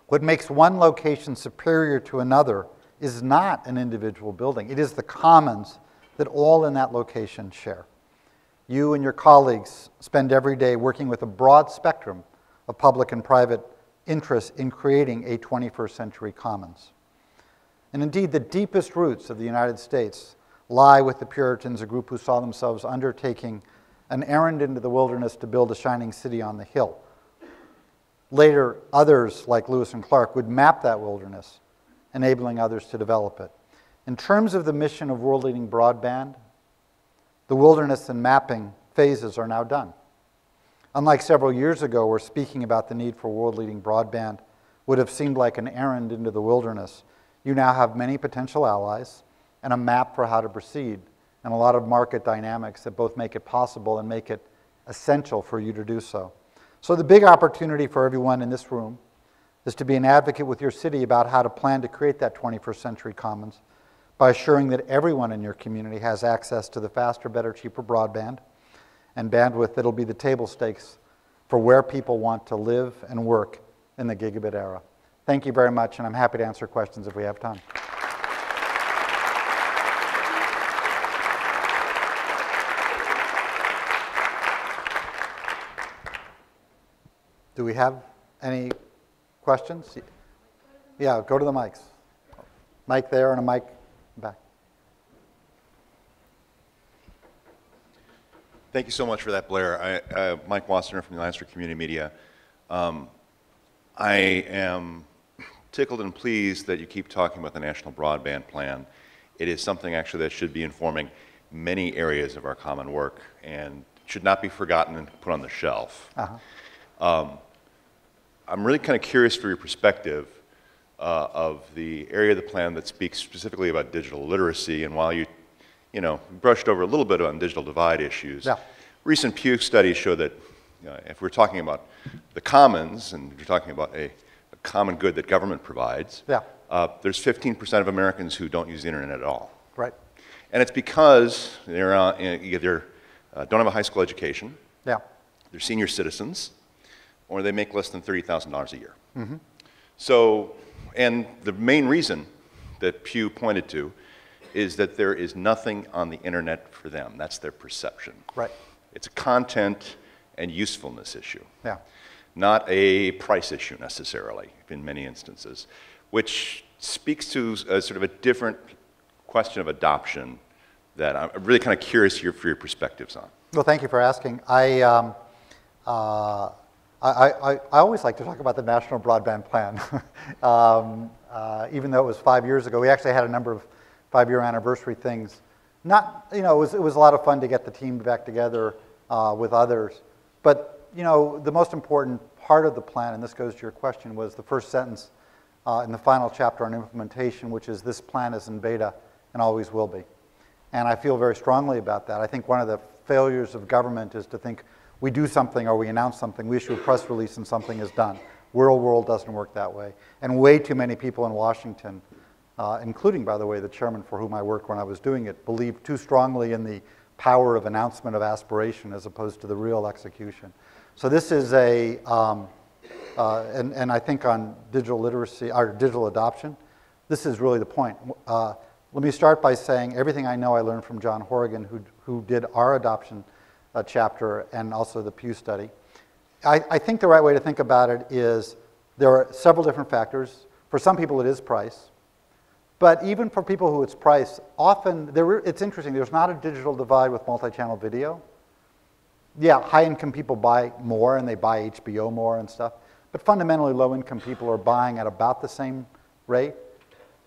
Speaker 6: What makes one location superior to another is not an individual building. It is the commons that all in that location share. You and your colleagues spend every day working with a broad spectrum of public and private interests in creating a 21st century commons. And indeed, the deepest roots of the United States lie with the Puritans, a group who saw themselves undertaking an errand into the wilderness to build a shining city on the hill. Later, others like Lewis and Clark would map that wilderness, enabling others to develop it. In terms of the mission of world-leading broadband, the wilderness and mapping phases are now done. Unlike several years ago, where speaking about the need for world-leading broadband would have seemed like an errand into the wilderness, you now have many potential allies and a map for how to proceed, and a lot of market dynamics that both make it possible and make it essential for you to do so. So the big opportunity for everyone in this room is to be an advocate with your city about how to plan to create that 21st century commons by assuring that everyone in your community has access to the faster, better, cheaper broadband and bandwidth that'll be the table stakes for where people want to live and work in the gigabit era. Thank you very much, and I'm happy to answer questions if we have time. Do we have any questions? Yeah, go to the mics. Mic there and a mic back.
Speaker 7: Thank you so much for that, Blair. Mike Wassener from the Alliance for Community Media. I am tickled and pleased that you keep talking about the National Broadband Plan. It is something actually that should be informing many areas of our common work and should not be forgotten and put on the shelf. I'm really kind of curious for your perspective of the area of the plan that speaks specifically about digital literacy, and while you brushed over a little bit on digital divide issues, recent Pew studies show that if we're talking about the commons, and you're talking about a common good that government provides, there's 15% of Americans who don't use the internet at all.
Speaker 6: Right.
Speaker 7: And it's because they're either don't have a high school education, they're senior citizens, or they make less than $30,000 a year. So, and the main reason that Pew pointed to is that there is nothing on the internet for them. That's their perception. Right. It's a content and usefulness issue. Not a price issue necessarily in many instances, which speaks to sort of a different question of adoption that I'm really kind of curious for your perspectives on.
Speaker 6: Well, thank you for asking. I always like to talk about the National Broadband Plan. Even though it was 5 years ago, we actually had a number of 5-year anniversary things. Not, it was a lot of fun to get the team back together with others. But, the most important part of the plan, and this goes to your question, was the first sentence in the final chapter on implementation, which is this plan is in beta and always will be. And I feel very strongly about that. I think one of the failures of government is to think we do something or we announce something, we issue a press release and something is done. Real world doesn't work that way. And way too many people in Washington including, by the way, the chairman for whom I worked when I was doing it, believed too strongly in the power of announcement of aspiration as opposed to the real execution. So this is and I think on digital literacy, or digital adoption, this is really the point. Let me start by saying everything I know I learned from John Horrigan, who did our adoption chapter and also the Pew study. I think the right way to think about it is there are several different factors. For some people it is price. But even for people who it's price, often, it's interesting, there's not a digital divide with multi-channel video. Yeah, high-income people buy more and they buy HBO more and stuff. But fundamentally, low-income people are buying at about the same rate.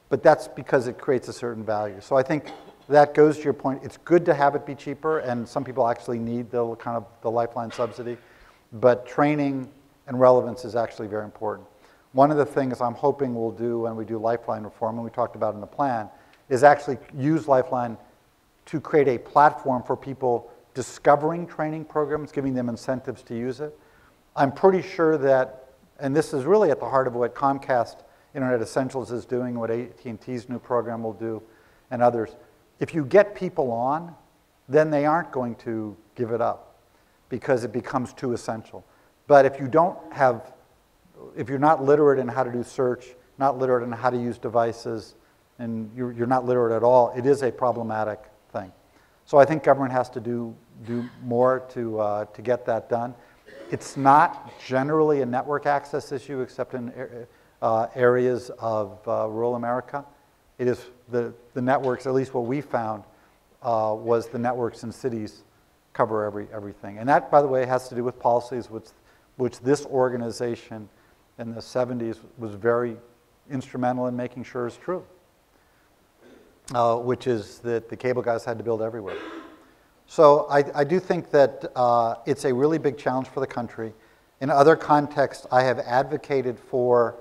Speaker 6: But that's because it creates a certain value. So I think that goes to your point. It's good to have it be cheaper, and some people actually need the kind of the lifeline subsidy. But training and relevance is actually very important. One of the things I'm hoping we'll do when we do Lifeline reform, and we talked about in the plan, is actually use Lifeline to create a platform for people discovering training programs, giving them incentives to use it. I'm pretty sure that, and this is really at the heart of what Comcast Internet Essentials is doing, what AT&T's new program will do, and others. If you get people on, then they aren't going to give it up because it becomes too essential. But if you don't have, if you're not literate in how to do search, not literate in how to use devices, and you're not literate at all, it is a problematic thing. So I think government has to do more to get that done. It's not generally a network access issue except in areas of rural America. It is the networks, at least what we found, was the networks in cities cover everything. And that, by the way, has to do with policies which this organization in the 70s was very instrumental in making sure is true, which is that the cable guys had to build everywhere. So I do think that it's a really big challenge for the country. In other contexts, I have advocated for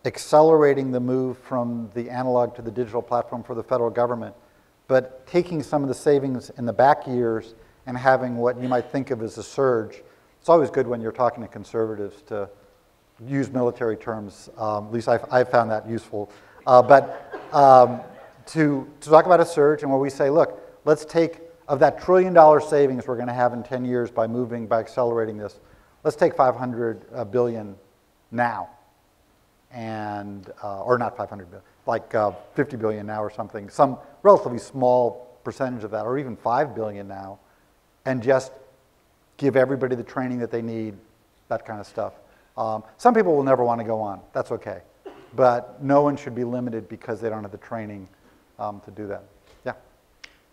Speaker 6: accelerating the move from the analog to the digital platform for the federal government, but taking some of the savings in the back years and having what you might think of as a surge. It's always good when you're talking to conservatives to use military terms. At least I've found that useful. But to talk about a surge and where we say, look, let's take, of that $1 trillion savings we're going to have in 10 years by accelerating this, let's take 500 billion now. And, or not 500 billion, like 50 billion now or something, some relatively small percentage of that, or even 5 billion now, and just give everybody the training that they need, that kind of stuff. Some people will never want to go on. That's okay. But no one should be limited because they don't have the training to do that. Yeah.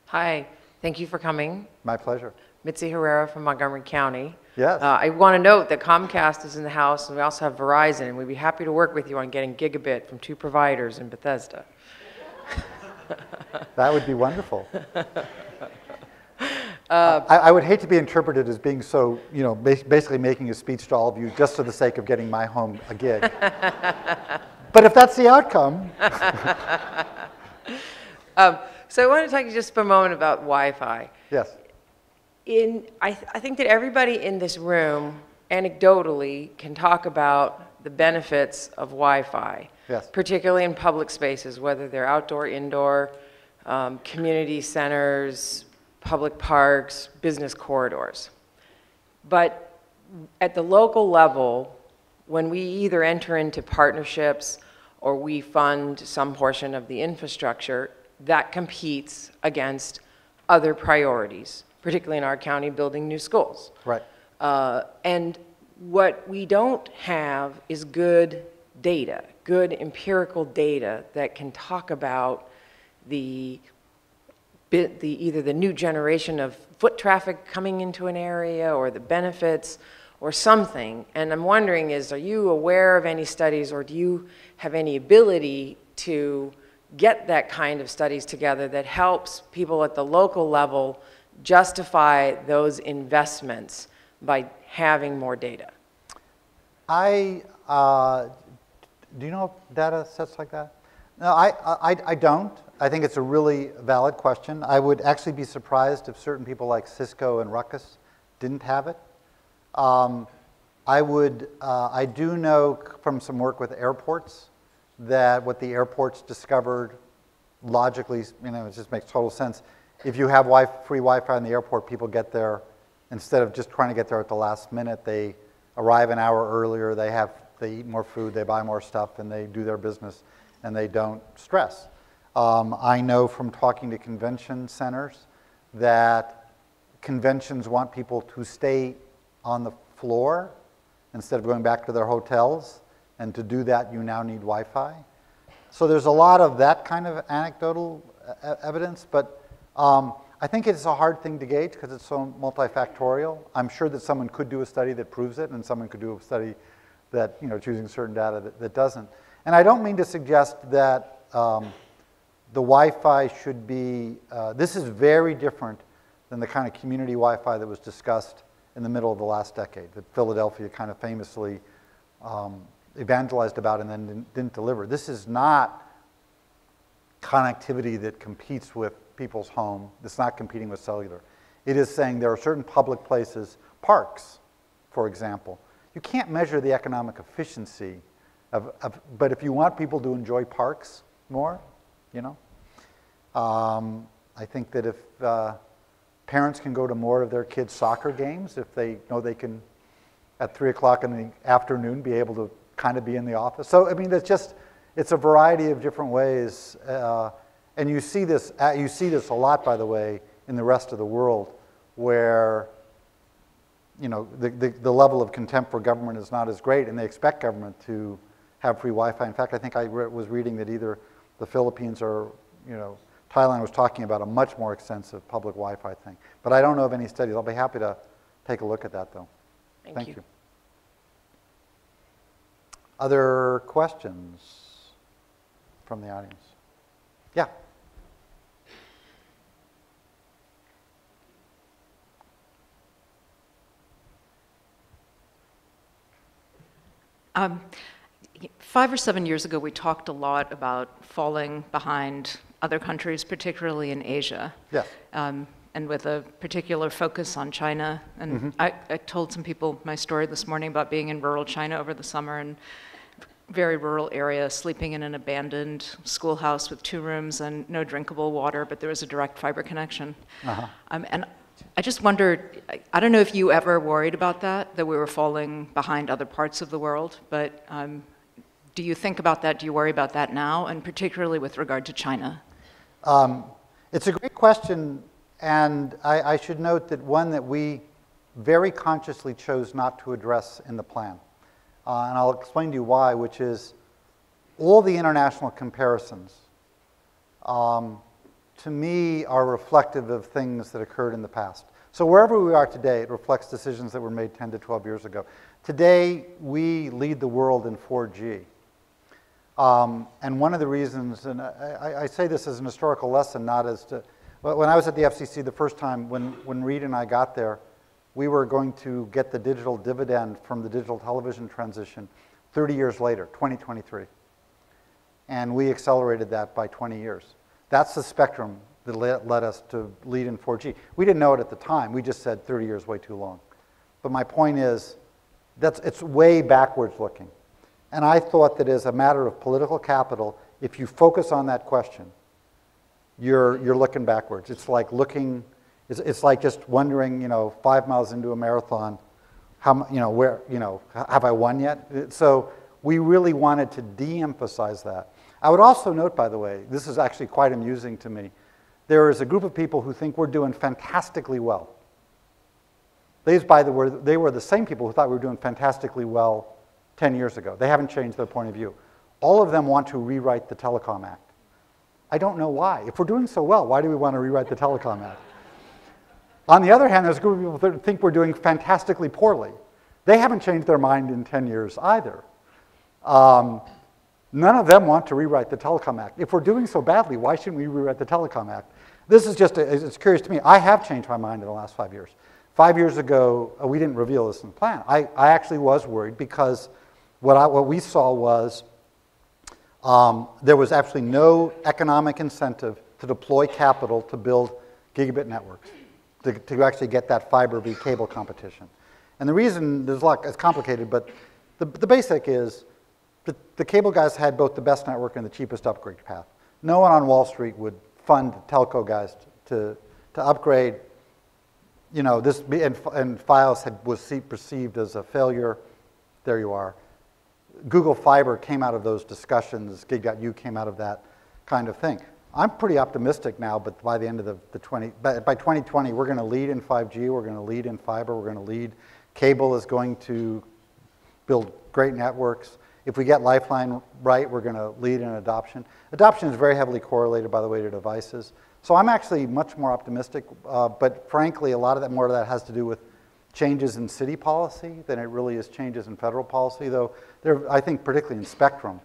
Speaker 8: Hi. Thank you for coming.
Speaker 6: My pleasure.
Speaker 8: Mitzi Herrera from Montgomery County.
Speaker 6: Yes.
Speaker 8: I want to note that Comcast is in the house, and we also have Verizon, and we'd be happy to work with you on getting gigabit from 2 providers in Bethesda.
Speaker 6: That would be wonderful. I would hate to be interpreted as being so, you know, basically making a speech to all of you just for the sake of getting my home a gig. But if that's the outcome.
Speaker 8: So I want to talk to you just for a moment about Wi-Fi.
Speaker 6: Yes.
Speaker 8: I think that everybody in this room, anecdotally, can talk about the benefits of Wi-Fi,
Speaker 6: yes,
Speaker 8: particularly in public spaces, whether they're outdoor, indoor, community centers, public parks, business corridors. But at the local level, when we either enter into partnerships or we fund some portion of the infrastructure, that competes against other priorities, particularly in our county, building new schools.
Speaker 6: Right.
Speaker 8: And what we don't have is good data, good empirical data that can talk about either the new generation of foot traffic coming into an area or the benefits or something. And I'm wondering are you aware of any studies, or do you have any ability to get that kind of studies together that helps people at the local level justify those investments by having more data?
Speaker 6: Do you know data sets like that? No, I don't. I think it's a really valid question. I would actually be surprised if certain people like Cisco and Ruckus didn't have it. I do know from some work with airports that what the airports discovered logically, it just makes total sense. If you have free Wi-Fi in the airport, people get there, instead of just trying to get there at the last minute, they arrive an hour earlier, they eat more food, they buy more stuff, and they do their business, and they don't stress. I know from talking to convention centers that conventions want people to stay on the floor instead of going back to their hotels, and to do that, you now need Wi-Fi. So there's a lot of that kind of anecdotal evidence, but I think it's a hard thing to gauge because it's so multifactorial. I'm sure that someone could do a study that proves it, and someone could do a study that, choosing certain data that doesn't. And I don't mean to suggest that the Wi-Fi should be, this is very different than the kind of community Wi-Fi that was discussed in the middle of the last decade, that Philadelphia kind of famously evangelized about and then didn't deliver. This is not connectivity that competes with people's home. It's not competing with cellular. It is saying there are certain public places, parks, for example. You can't measure the economic efficiency but if you want people to enjoy parks more, I think that if parents can go to more of their kids' soccer games, if they know they can, at 3 o'clock in the afternoon, be able to kind of be in the office. So, it's a variety of different ways. And you see this a lot, by the way, in the rest of the world, where the level of contempt for government is not as great, and they expect government to have free Wi-Fi. In fact, I think I was reading that either the Philippines or Thailand was talking about a much more extensive public Wi-Fi thing. But I don't know of any studies. I'll be happy to take a look at that, though. Thank you. Other questions from the audience? Yeah.
Speaker 9: Um, 5 or 7 years ago, we talked a lot about falling behind other countries, particularly in Asia.
Speaker 6: Yes.
Speaker 9: And with a particular focus on China. And I told some people my story this morning about being in rural China over the summer, and very rural area, sleeping in an abandoned schoolhouse with 2 rooms and no drinkable water, but there was a direct fiber connection. And I just wondered, I don't know if you ever worried about that we were falling behind other parts of the world, but do you think about that? Do you worry about that now, and particularly with regard to China?
Speaker 6: It's a great question, and I should note that one that we very consciously chose not to address in the plan. And I'll explain to you why, which is all the international comparisons, to me, are reflective of things that occurred in the past. So wherever we are today, it reflects decisions that were made 10 to 12 years ago. Today, we lead the world in 4G. And one of the reasons, and I say this as an historical lesson, not as to, when I was at the FCC the first time, when Reed and I got there, we were going to get the digital dividend from the digital television transition 30 years later, 2023. And we accelerated that by 20 years. That's the spectrum that led us to lead in 4G. We didn't know it at the time. We just said 30 years way too long. But my point is, it's way backwards looking. And I thought that as a matter of political capital, if you focus on that question, you're looking backwards. It's like looking, it's like just wondering, 5 miles into a marathon, have I won yet? So we really wanted to de-emphasize that. I would also note, by the way, this is actually quite amusing to me. There is a group of people who think we're doing fantastically well. They were the same people who thought we were doing fantastically well 10 years ago. They haven't changed their point of view. All of them want to rewrite the Telecom Act. I don't know why. If we're doing so well, why do we want to rewrite the Telecom Act? On the other hand, there's a group of people that think we're doing fantastically poorly. They haven't changed their mind in 10 years either. None of them want to rewrite the Telecom Act. If we're doing so badly, why shouldn't we rewrite the Telecom Act? This is just, it's curious to me. I have changed my mind in the last 5 years. 5 years ago, we didn't reveal this in the plan. I actually was worried because what we saw was there was actually no economic incentive to deploy capital to build gigabit networks, to actually get that fiber v cable competition. And the reason, there's a lot, it's complicated, but the basic is, the cable guys had both the best network and the cheapest upgrade path. No one on Wall Street would fund telco guys to upgrade. You know, this, and Fios was perceived as a failure. There you are. Google Fiber came out of those discussions. Gig.U came out of that kind of thing. I'm pretty optimistic now, but by the end of by 2020, we're going to lead in 5G, we're going to lead in fiber, we're going to lead. Cable is going to build great networks. If we get Lifeline right, we're going to lead in adoption. Adoption is very heavily correlated, by the way, to devices. So I'm actually much more optimistic, but frankly, a lot of that, more of that has to do with changes in city policy than it really is changes in federal policy, though I think particularly in spectrum.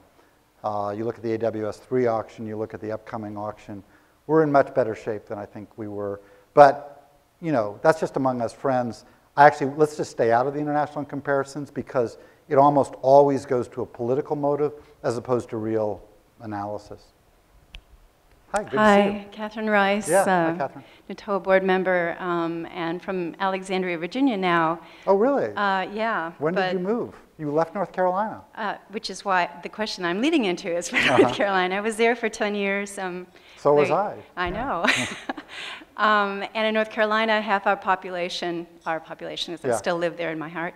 Speaker 6: You look at the AWS-3 auction, you look at the upcoming auction, we're in much better shape than I think we were. But, you know, that's just among us friends. Let's just stay out of the international comparisons because it almost always goes to a political motive as opposed to real analysis. Hi, good to see you.
Speaker 10: Hi, Catherine Rice.
Speaker 6: Yeah, hi, Catherine.
Speaker 10: NATOA board member and from Alexandria, Virginia now.
Speaker 6: Oh, really?
Speaker 10: Yeah.
Speaker 6: When did you move? You left North Carolina.
Speaker 10: Which is why the question I'm leading into is from North Carolina. I was there for 10 years.
Speaker 6: So was I.
Speaker 10: I know. And in North Carolina, half our population, because I still live there in my heart,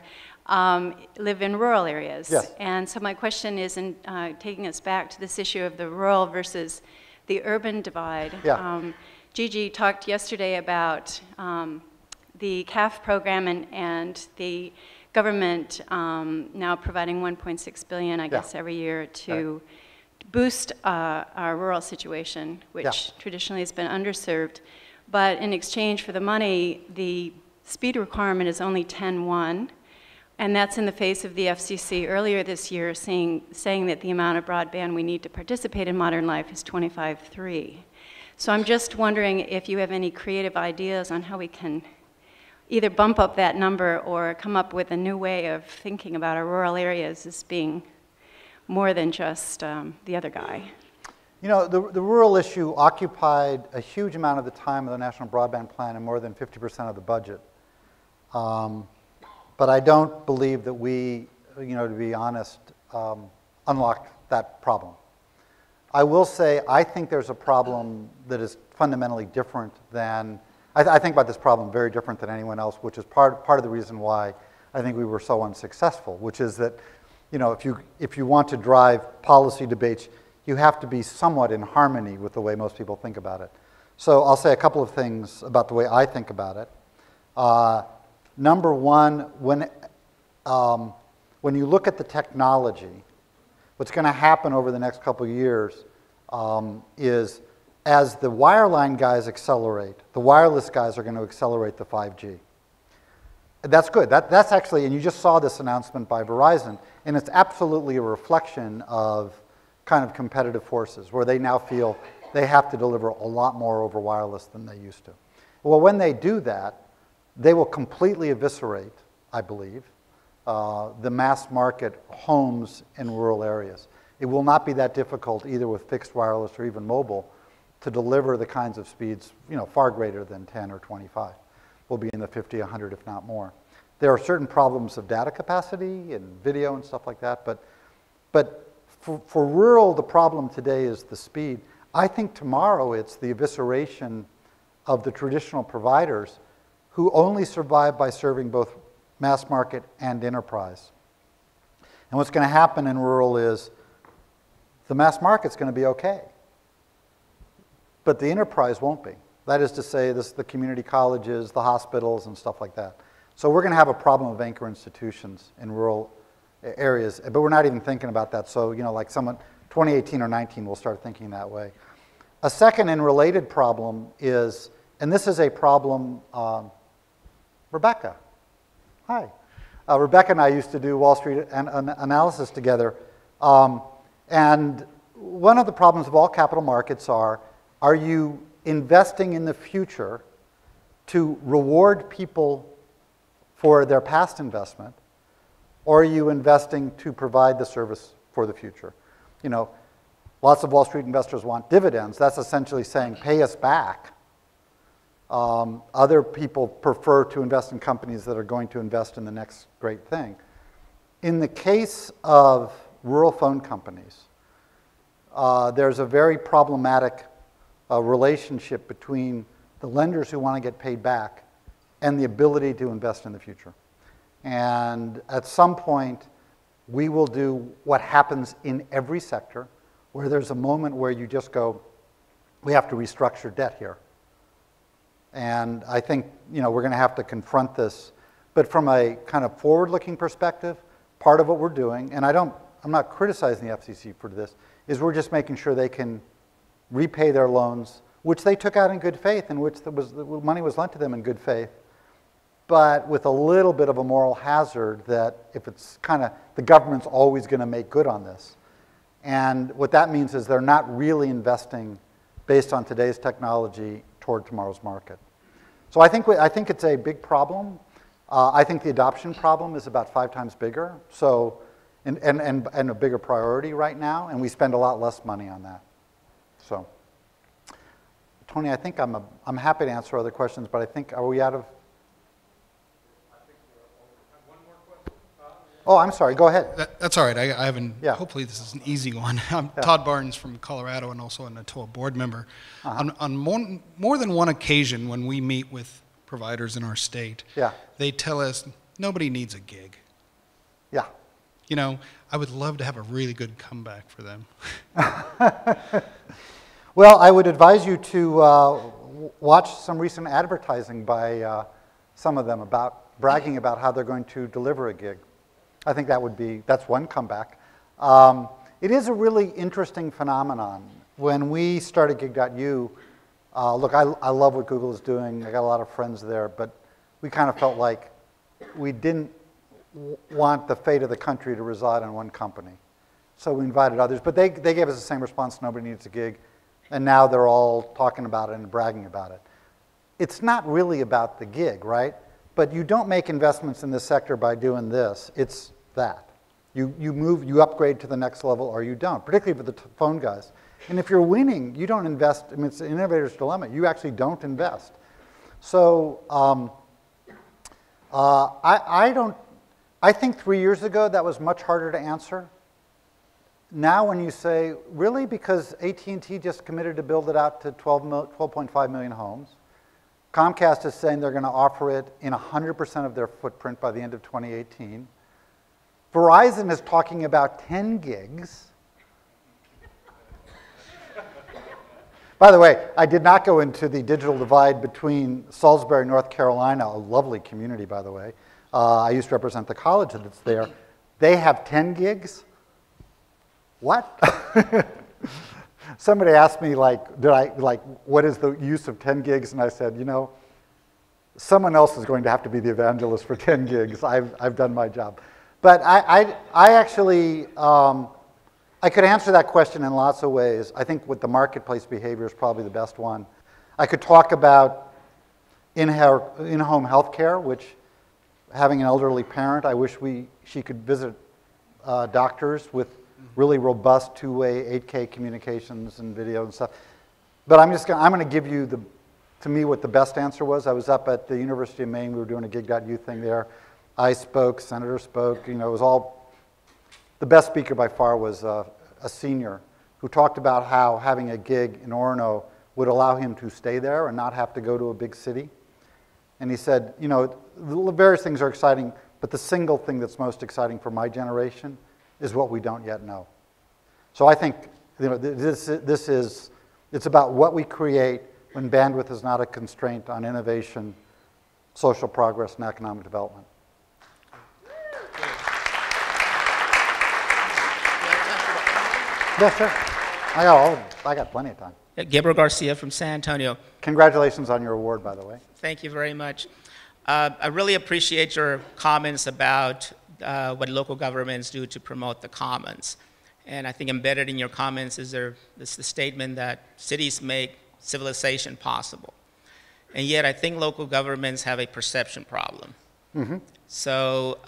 Speaker 10: live in rural areas.
Speaker 6: Yes.
Speaker 10: And so my question is in taking us back to this issue of the rural versus the urban divide.
Speaker 6: Yeah.
Speaker 10: Gigi talked yesterday about the CAF program and the government now providing $1.6 billion, I guess, every year to boost our rural situation, which traditionally has been underserved. But in exchange for the money, the speed requirement is only 10.1, and that's in the face of the FCC earlier this year saying that the amount of broadband we need to participate in modern life is 25.3. So I'm just wondering if you have any creative ideas on how we can either bump up that number or come up with a new way of thinking about our rural areas as being more than just the other guy.
Speaker 6: You know, the rural issue occupied a huge amount of the time of the National Broadband Plan and more than 50% of the budget. But I don't believe that we, you know, to be honest, unlocked that problem. I will say I think there's a problem that is fundamentally different than, I think about this problem very different than anyone else, which is part of the reason why I think we were so unsuccessful, which is that, you know, if you want to drive policy debates, you have to be somewhat in harmony with the way most people think about it. So I'll say a couple of things about the way I think about it. Number one, when you look at the technology, what's going to happen over the next couple of years is as the wireline guys accelerate, the wireless guys are going to accelerate the 5G. That's good. That's actually, and you just saw this announcement by Verizon, and it's absolutely a reflection of kind of competitive forces where they now feel they have to deliver a lot more over wireless than they used to. Well, when they do that, they will completely eviscerate, I believe, the mass market homes in rural areas. It will not be that difficult either with fixed wireless or even mobile to deliver the kinds of speeds, you know, far greater than 10 or 25. We'll be in the 50, 100, if not more. There are certain problems of data capacity and video and stuff like that, but for rural, the problem today is the speed. I think tomorrow it's the evisceration of the traditional providers who only survive by serving both mass market and enterprise. And what's going to happen in rural is the mass market's going to be okay, but the enterprise won't be. That is to say, the community colleges, the hospitals, and stuff like that. So we're going to have a problem of anchor institutions in rural areas, but we're not even thinking about that. So, you know, like 2018 or 19, we'll start thinking that way. A second and related problem is, and this is a problem, Rebecca. Hi. Rebecca and I used to do Wall Street analysis together. And one of the problems of all capital markets are you investing in the future to reward people for their past investment, or are you investing to provide the service for the future? You know, lots of Wall Street investors want dividends. That's essentially saying, pay us back. Other people prefer to invest in companies that are going to invest in the next great thing. In the case of rural phone companies, there's a very problematic relationship between the lenders who want to get paid back and the ability to invest in the future. And at some point, we will do what happens in every sector, where there's a moment where you just go, we have to restructure debt here. And I think, you know, we're going to have to confront this. But from a kind of forward-looking perspective, part of what we're doing, and I'm not criticizing the FCC for this, is we're just making sure they can repay their loans, which they took out in good faith, and which the money was lent to them in good faith, but with a little bit of a moral hazard that if it's kind of, the government's always going to make good on this. And what that means is they're not really investing based on today's technology toward tomorrow's market. So I think it's a big problem. I think the adoption problem is about 5 times bigger, so, and a bigger priority right now, and we spend a lot less money on that. So, Tony, I think I'm happy to answer other questions, but I think, are we out of? Oh, I'm sorry, go ahead.
Speaker 11: That's all right, I haven't,
Speaker 6: yeah.
Speaker 11: Hopefully this is an easy one. I'm Todd Barnes from Colorado and also a NATOA board member. On more than one occasion when we meet with providers in our state, they tell us nobody needs a gig.
Speaker 6: Yeah.
Speaker 11: You know, I would love to have a really good comeback for them.
Speaker 6: Well, I would advise you to watch some recent advertising by some of them about bragging about how they're going to deliver a gig. I think that's one comeback. It is a really interesting phenomenon. When we started Gig.U, look, I love what Google is doing. I got a lot of friends there, but we kind of felt like we didn't want the fate of the country to reside on one company. So we invited others, but they gave us the same response, nobody needs a gig, and now they're all talking about it and bragging about it. It's not really about the gig, right? But you don't make investments in this sector by doing this. It's that. You upgrade to the next level or you don't, particularly for the phone guys. And if you're winning, you don't invest. I mean, it's an innovator's dilemma. You actually don't invest. So I think 3 years ago that was much harder to answer. Now when you say, really, because AT&T just committed to build it out to 12.5 million homes, Comcast is saying they're going to offer it in 100% of their footprint by the end of 2018. Verizon is talking about 10 gigs. By the way, I did not go into the digital divide between Salisbury, North Carolina, a lovely community, by the way. I used to represent the college that's there. They have 10 gigs. What? Somebody asked me, what is the use of 10 gigs? And I said, you know, someone else is going to have to be the evangelist for 10 gigs. I've done my job. But I actually, I could answer that question in lots of ways. I think with the marketplace behavior is probably the best one. I could talk about in-home health care, which having an elderly parent, I wish she could visit doctors with really robust two-way 8K communications and video and stuff. But I'm going to give you to me what the best answer was. I was up at the University of Maine. We were doing a Gig.U thing there. I spoke, Senator spoke. You know, it was all, the best speaker by far was a senior who talked about how having a gig in Orono would allow him to stay there and not have to go to a big city. And he said, you know, the various things are exciting, but the single thing that's most exciting for my generation is what we don't yet know. So I think, you know, it's about what we create when bandwidth is not a constraint on innovation, social progress, and economic development. Yeah, sure. I got plenty of time.
Speaker 12: Gabriel Garcia from San Antonio.
Speaker 6: Congratulations on your award, by the way.
Speaker 12: Thank you very much. I really appreciate your comments about what local governments do to promote the commons. And I think embedded in your comments is the statement that cities make civilization possible. And yet I think local governments have a perception problem. Mm-hmm. So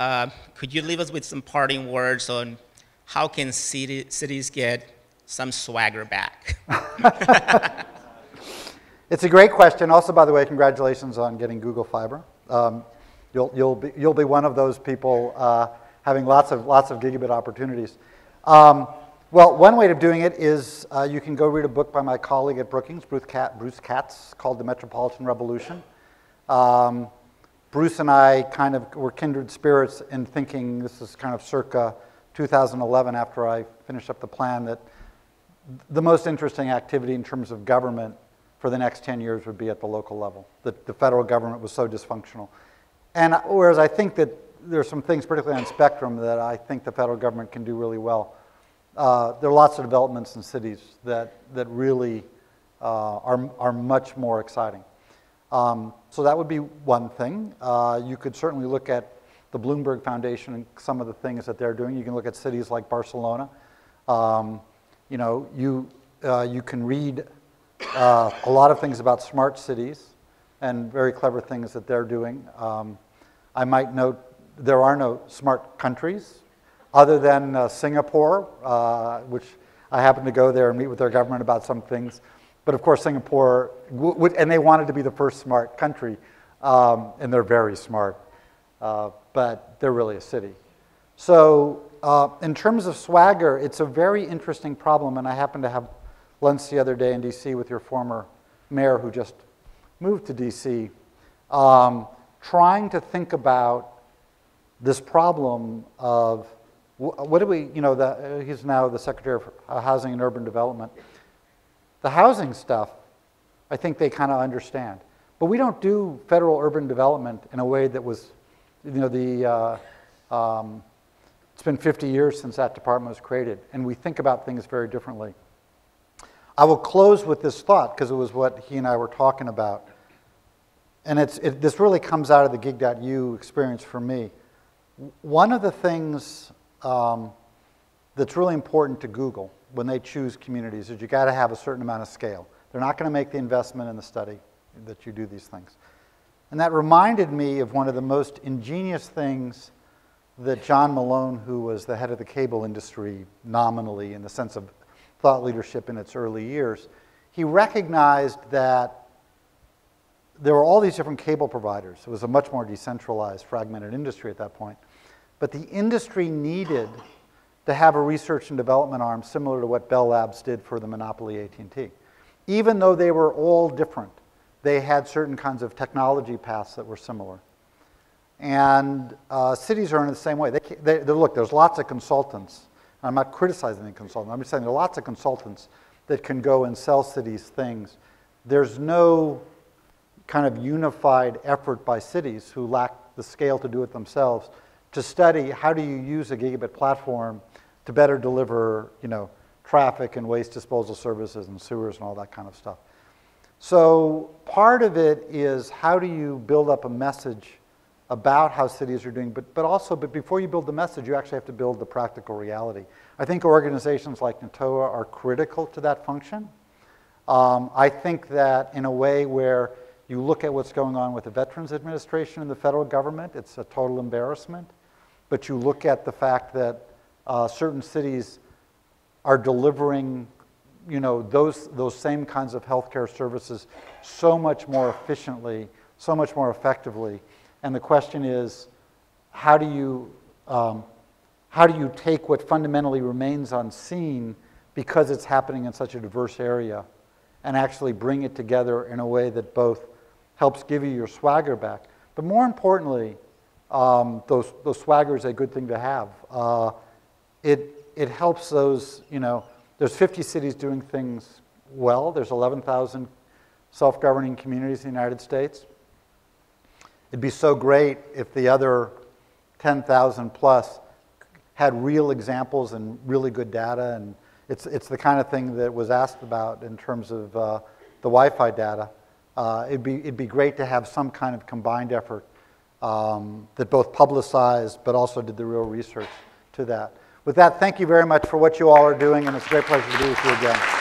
Speaker 12: could you leave us with some parting words on how can cities get some swagger back?
Speaker 6: It's a great question. Also, by the way, congratulations on getting Google Fiber. You'll be one of those people having lots of gigabit opportunities. Well, one way of doing it is you can go read a book by my colleague at Brookings, Bruce Katz, called The Metropolitan Revolution. Bruce and I kind of were kindred spirits in thinking, this is kind of circa 2011 after I finished up the plan, that the most interesting activity in terms of government for the next 10 years would be at the local level. The federal government was so dysfunctional. And whereas I think that there are some things, particularly on spectrum, that I think the federal government can do really well, there are lots of developments in cities that really are much more exciting. So that would be one thing. You could certainly look at the Bloomberg Foundation and some of the things that they're doing. You can look at cities like Barcelona. You know, you can read a lot of things about smart cities and very clever things that they're doing. I might note there are no smart countries other than Singapore, which I happen to go there and meet with their government about some things. But of course, Singapore, and they wanted to be the first smart country, and they're very smart, but they're really a city. So in terms of swagger, it's a very interesting problem, and I happened to have lunch the other day in DC with your former mayor who just moved to DC, trying to think about this problem of what do we, you know, he's now the Secretary of Housing and Urban Development. The housing stuff, I think they kind of understand. But we don't do federal urban development in a way that was, you know, it's been 50 years since that department was created, and we think about things very differently. I will close with this thought, because it was what he and I were talking about. And this really comes out of the Gig.U experience for me. One of the things that's really important to Google when they choose communities is you got to have a certain amount of scale. They're not going to make the investment in the study that you do these things. And that reminded me of one of the most ingenious things that John Malone, who was the head of the cable industry nominally in the sense of thought leadership in its early years, he recognized that there were all these different cable providers. It was a much more decentralized, fragmented industry at that point. But the industry needed to have a research and development arm similar to what Bell Labs did for the monopoly AT&T. Even though they were all different, they had certain kinds of technology paths that were similar. And cities are in the same way. Look, there's lots of consultants. I'm not criticizing the consultants. I'm just saying there are lots of consultants that can go and sell cities things. There's no kind of unified effort by cities who lack the scale to do it themselves to study how do you use a gigabit platform to better deliver, you know, traffic and waste disposal services and sewers and all that kind of stuff. So part of it is how do you build up a message about how cities are doing, but before you build the message, you actually have to build the practical reality. I think organizations like NATOA are critical to that function. I think that in a way where you look at what's going on with the Veterans Administration and the federal government, it's a total embarrassment. But you look at the fact that certain cities are delivering, you know, those same kinds of healthcare services so much more efficiently, so much more effectively. And the question is, how do you take what fundamentally remains unseen because it's happening in such a diverse area and actually bring it together in a way that both helps give you your swagger back, but more importantly, those swagger is a good thing to have. It helps those, you know, there's 50 cities doing things well. There's 11,000 self-governing communities in the United States. It'd be so great if the other 10,000 plus had real examples and really good data, and it's the kind of thing that was asked about in terms of the Wi-Fi data. It'd be great to have some kind of combined effort that both publicized but also did the real research to that. With that, thank you very much for what you all are doing, and it's a great pleasure to be with you again.